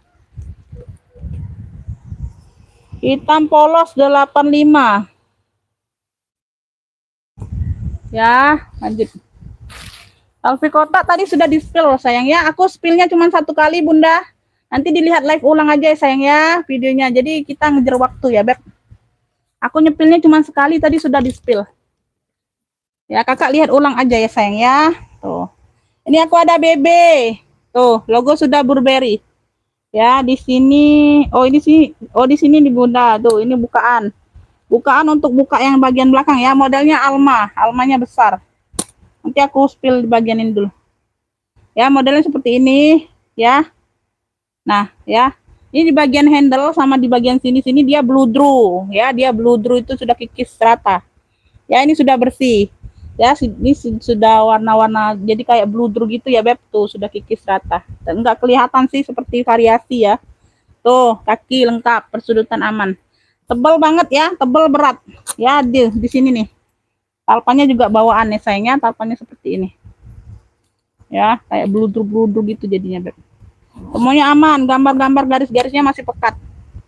Hitam polos 85. Ya, lanjut. Alfi kotak tadi sudah di-spill sayang ya. Aku spillnya cuma 1 kali Bunda. Nanti dilihat live ulang aja ya sayang ya videonya. Jadi kita ngejar waktu ya, Beb. Aku nyepilnya cuma sekali tadi sudah di-spill. Ya, Kakak lihat ulang aja ya sayang ya. Tuh. Ini aku ada BB. Tuh, logo sudah Burberry. Ya, di sini di sini di Bunda. Tuh, ini bukaan. Bukaan untuk buka yang bagian belakang ya. Modelnya Almanya besar. Nanti aku spill di bagian ini dulu. Ya, modelnya seperti ini ya. Nah, ya. Ini di bagian handle sama di bagian sini dia blue drew ya. Dia blue drew itu sudah kikis rata. Ya, ini sudah bersih. Ya, ini sudah warna-warna jadi kayak blue drew gitu ya, Beb. Tuh, sudah kikis rata. Dan enggak kelihatan sih seperti variasi ya. Tuh, kaki lengkap, persudutan aman. Tebal banget ya, tebal berat. Ya, di sini nih. Talpannya juga bawaan ya sayangnya, talpannya seperti ini. Ya, kayak blue drew gitu jadinya, Beb. Semuanya aman, gambar-gambar garis-garisnya masih pekat.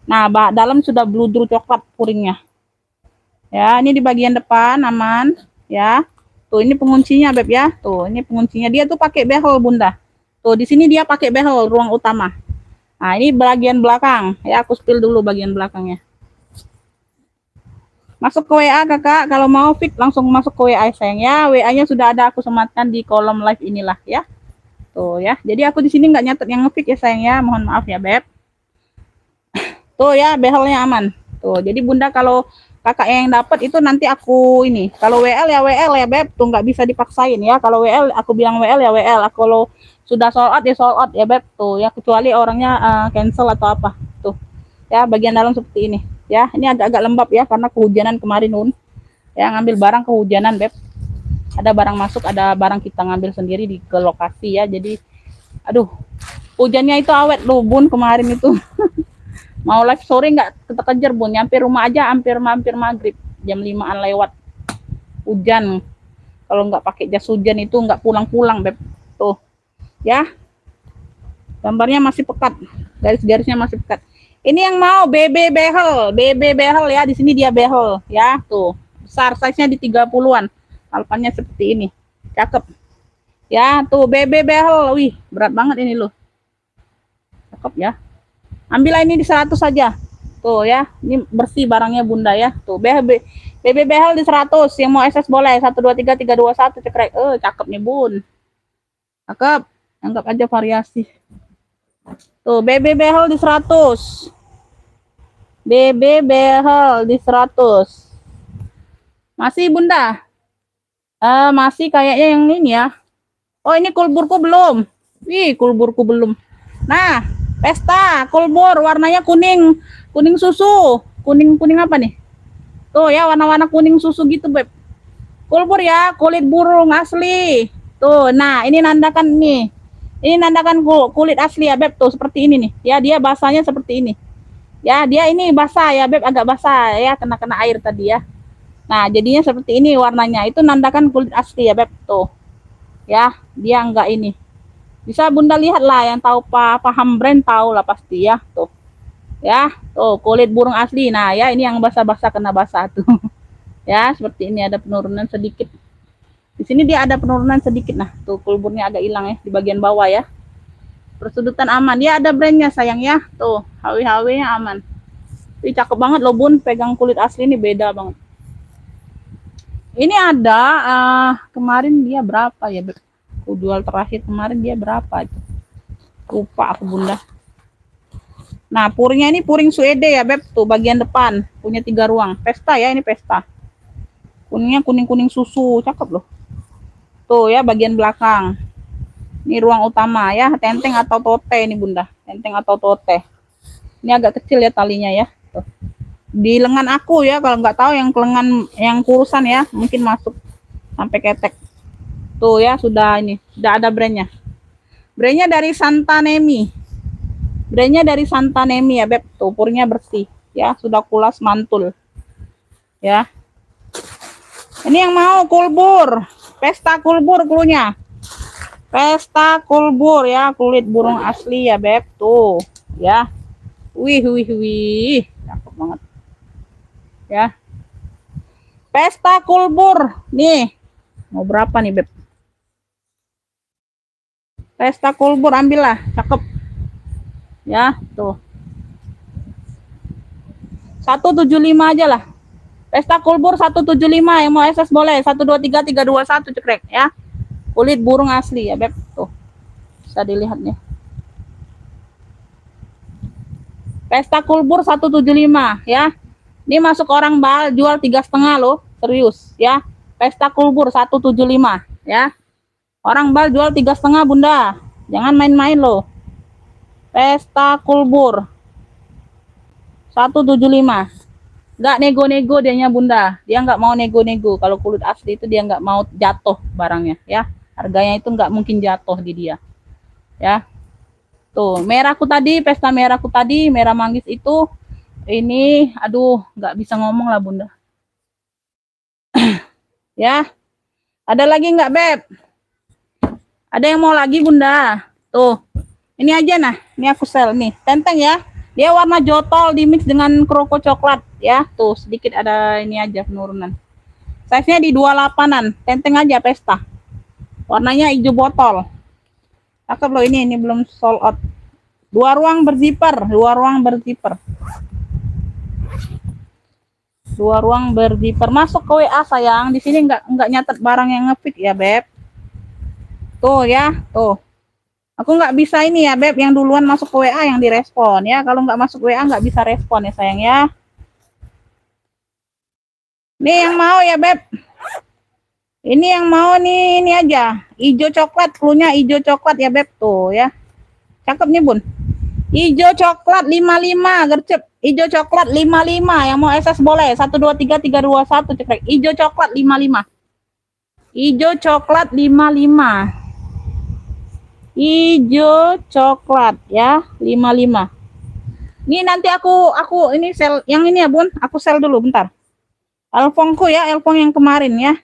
Nah, dalam sudah blue drew coklat puringnya. Ya, ini di bagian depan aman, ya. Tuh, ini penguncinya, Beb ya. Tuh, ini penguncinya. Dia tuh pakai behel, Bunda. Tuh, di sini dia pakai behel ruang utama. Nah, ini bagian belakang. Ya, aku spill dulu bagian belakangnya. Masuk ke WA, Kakak. Kalau mau fix langsung masuk ke WA, sayang ya. WA-nya sudah ada aku sematkan di kolom live inilah ya. Tuh ya. Jadi aku di sini nggak nyatet yang nge-fix ya, sayang ya. Mohon maaf ya, Beb. Tuh ya, behelnya aman. Tuh, jadi Bunda kalau Kakak yang dapat itu nanti aku ini. Kalau WL ya Beb, tuh nggak bisa dipaksain ya. Kalau WL aku bilang WL ya WL. Kalau sudah sold out ya Beb. Tuh ya, kecuali orangnya cancel atau apa. Tuh. Ya, bagian dalam seperti ini. Ya, ini agak-agak lembab ya karena kehujanan kemarin Ya, ngambil barang kehujanan, Beb. Ada barang masuk, ada barang kita ngambil sendiri ke lokasi ya. Jadi aduh, hujannya itu awet loh, Bun, kemarin itu. Mau live sore nggak kekejar, Bun. Nyampe rumah aja hampir maghrib, jam 5-an lewat. Hujan. Kalau nggak pakai jas hujan itu nggak pulang-pulang, Beb. Tuh. Ya. Gambarnya masih pekat. Garis-garisnya masih pekat. Ini yang mau BB behel ya. Di sini dia behel ya, tuh. Besar, size-nya di 30-an. Alpannya seperti ini. Cakep. Ya, tuh BB behel. Wih, berat banget ini loh. Cakep ya. Ambillah ini di 100 saja. Tuh ya, ini bersih barangnya Bunda ya. Tuh, BB behel di 100. Yang mau SS boleh. 123 321 cekrek. Cakep nih Bun. Cakep. Anggap aja variasi. Tuh, BB behel di 100. BB behel di 100. Masih Bunda? Masih kayaknya yang ini ya. Oh, ini kulburku belum. Wih, kulburku belum. Nah, pesta kulbur warnanya kuning, kuning susu. Kuning apa nih? Tuh ya, warna-warna kuning susu gitu, Beb. Kulbur ya, kulit burung asli. Tuh, nah ini nandakan nih. Ini nandakan kulit asli ya, Beb. Tuh, seperti ini nih. Ya, dia basahnya seperti ini. Ya, dia ini basah ya, Beb, agak basah ya, kena air tadi ya. Nah, jadinya seperti ini warnanya. Itu nandakan kulit asli ya, Beb. Tuh. Ya, dia enggak ini. Bisa Bunda lihat lah, yang tahu paham brand tahu lah pasti ya. Tuh. Ya, tuh kulit burung asli. Nah, ya ini yang basah-basah kena basah tuh. Ya, seperti ini ada penurunan sedikit. Di sini dia ada penurunan sedikit. Nah, tuh kulburnya agak hilang ya di bagian bawah ya. Persudutan aman. Ya ada brandnya sayang ya. Tuh, HW-HW-nya aman. Ih, cakep banget loh Bun, pegang kulit asli ini beda banget. Ini ada kemarin dia berapa ya? Aku jual terakhir kemarin dia berapa? Lupa aku Bunda. Nah, puringnya ini puring Suede ya, Beb. Tuh bagian depan punya 3 ruang. Pesta ya, ini pesta. Kuningnya kuning-kuning susu, cakep loh. Tuh ya bagian belakang. Ini ruang utama ya, tenteng atau tote ini Bunda. Tenteng atau tote. Ini agak kecil ya talinya ya. Tuh. Di lengan aku ya, kalau nggak tahu yang lengan yang kurusan ya, mungkin masuk sampai ketek. Tuh ya, sudah ini, sudah ada brandnya. Brandnya dari Santanemi. Brandnya dari Santanemi ya, Beb. Tuh, purnya bersih ya, sudah kulas mantul. Ya. Ini yang mau kulbur. Pesta kulbur klunya. Pesta kulbur ya, kulit burung asli ya, Beb. Tuh, ya. Wih. Cakep banget. Ya. Pesta kulbur. Nih. Mau berapa nih, Beb? Pesta kulbur ambillah, cakep. Ya, tuh. 175 aja lah. Pesta kulbur 175 yang mau SS boleh. 123 321 cekrek ya. Kulit burung asli ya, Beb. Tuh. Bisa dilihat nih. Pesta kulbur 175 ya. Ini masuk orang bal jual 3,5 loh, serius ya. Pesta kulbur 175 ya. Orang bal jual 3,5 Bunda. Jangan main-main loh. Pesta kulbur 175. Nggak nego-nego dianya Bunda. Dia nggak mau nego-nego. Kalau kulit asli itu dia nggak mau jatuh barangnya ya. Harganya itu nggak mungkin jatuh di dia. Ya. Tuh, merahku tadi, pesta merahku tadi, merah manggis itu ini, aduh, nggak bisa ngomong lah Bunda. Ya, ada lagi nggak Beb? Ada yang mau lagi Bunda? Tuh, ini aja nah, ini aku sel nih, tenteng ya. Dia warna jotol di mix dengan kroko coklat ya. Tuh, sedikit ada ini aja penurunan. Size-nya di 28-an, tenteng aja pesta. Warnanya hijau botol. Cakep loh ini belum sold out. 2 ruang berzipper, 2 ruang berzipper. 2 ruang berzipper. Masuk ke WA sayang. Di sini nggak nyatet barang yang ngefit ya, Beb. Tuh ya, tuh. Aku nggak bisa ini ya, Beb, yang duluan masuk ke WA yang direspon ya. Kalau nggak masuk WA nggak bisa respon ya, sayang ya. Nih yang mau ya, Beb. Ini yang mau nih, ini aja. Hijau coklat, klunya hijau coklat ya, Beb. Tuh ya. Cakep nih, Bun. Hijau coklat 55, gercep. Hijau coklat 55, yang mau SS boleh. 123 321 cekrek. Hijau coklat 55. Hijau coklat 55. Hijau coklat ya, 55. Ini nanti aku ini sel yang ini ya, Bun. Aku sel dulu bentar. Elfongku ya, Elfong yang kemarin ya.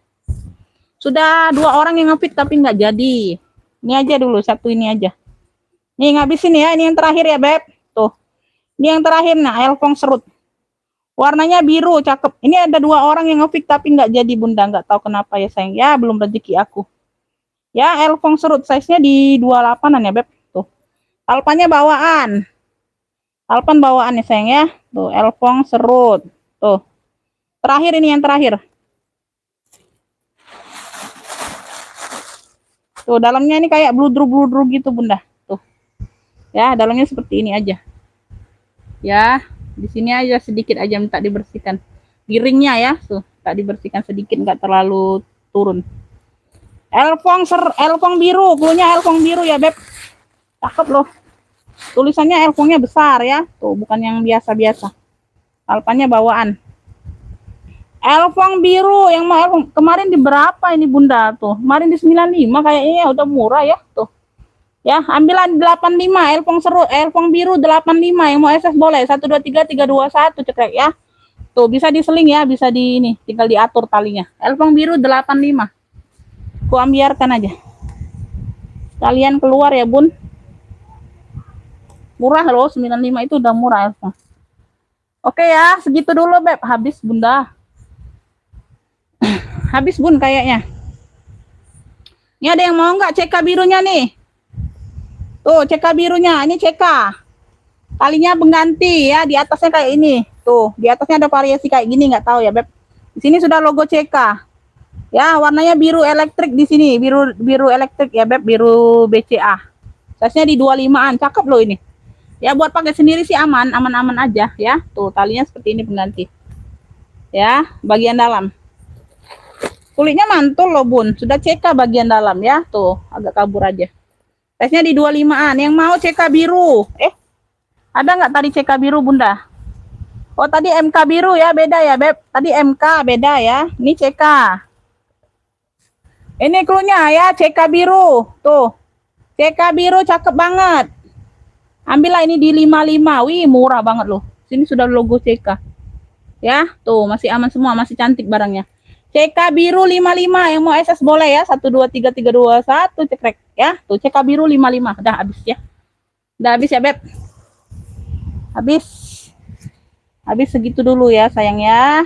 Sudah 2 orang yang ngefit tapi nggak jadi. Ini aja dulu, satu ini aja. Nih ngabisin ya, ini yang terakhir ya, Beb. Tuh. Ini yang terakhir nah, Elfong serut. Warnanya biru, cakep. Ini ada 2 orang yang ngefit tapi nggak jadi Bunda, nggak tahu kenapa ya sayang. Ya belum rezeki aku. Ya Elfong serut, size-nya di 28-an ya, Beb. Tuh. Alpanya bawaan. Alpan bawaan ya sayang ya. Tuh, Elfong serut. Tuh. Terakhir ini yang terakhir. Tuh, dalamnya ini kayak bludru-bludru gitu, Bunda. Tuh. Ya, dalamnya seperti ini aja. Ya, di sini aja sedikit aja minta dibersihkan. Giringnya ya, tuh, tak dibersihkan sedikit, nggak terlalu turun. Elfong biru, punya elfong biru ya, Beb. Cakep loh. Tulisannya elfongnya besar ya. Tuh, bukan yang biasa-biasa. Alpannya bawaan. Elfong biru yang mau elfong kemarin di berapa ini Bunda tuh? Kemarin di 95 kayaknya ya, udah murah ya tuh. Ya, ambilan 85 elfong seru, elfong biru 85 yang mau SS boleh 123321 cekrek ya. Tuh bisa diseling ya, bisa di ini, tinggal diatur talinya. Elfong biru 85. Ku ambiarkan aja. Kalian keluar ya, Bun. Murah loh, 95 itu udah murah elfong. Oke ya, segitu dulu Beb, habis Bunda. Habis Bun kayaknya. Ini ada yang mau nggak CK birunya nih? Tuh CK birunya, ini CK. Talinya pengganti ya, di atasnya kayak ini. Tuh, di atasnya ada variasi kayak gini, nggak tahu ya Beb. Di sini sudah logo CK. Ya, warnanya biru elektrik di sini, biru elektrik ya Beb, biru BCA. Size-nya di 25-an, cakep loh ini. Ya buat pakai sendiri sih aman aja ya. Tuh, talinya seperti ini pengganti. Ya, bagian dalam. Kulitnya mantul loh Bun, sudah CK bagian dalam ya. Tuh, agak kabur aja. Size-nya di 25-an. Yang mau CK biru. Ada nggak tadi CK biru Bunda? Oh, tadi MK biru ya, beda ya Beb. Tadi MK beda ya. Ini CK. Ini cluenya ya, CK biru. Tuh. CK biru cakep banget. Ambillah ini di 55. Wih, murah banget loh. Sini sudah logo CK. Ya, tuh masih aman semua, masih cantik barangnya. CK biru 55 yang mau SS boleh ya. 123321 cekrek ya. Tuh CK biru 55. Udah habis ya. Udah habis ya, Beb. Habis. Habis segitu dulu ya, sayang ya.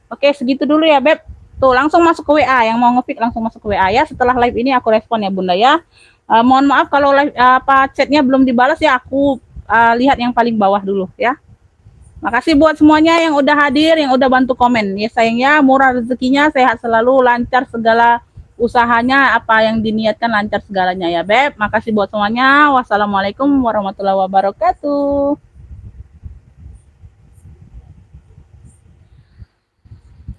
Oke, segitu dulu ya, Beb. Tuh, langsung masuk ke WA. Yang mau nge-pick langsung masuk ke WA ya. Setelah live ini aku respon ya, Bunda ya. Mohon maaf kalau live chatnya belum dibalas ya. Aku lihat yang paling bawah dulu ya. Makasih buat semuanya yang udah hadir, yang udah bantu komen. Ya sayangnya murah rezekinya, sehat selalu, lancar segala usahanya, apa yang diniatkan lancar segalanya ya Beb. Makasih buat semuanya. Wassalamualaikum warahmatullahi wabarakatuh.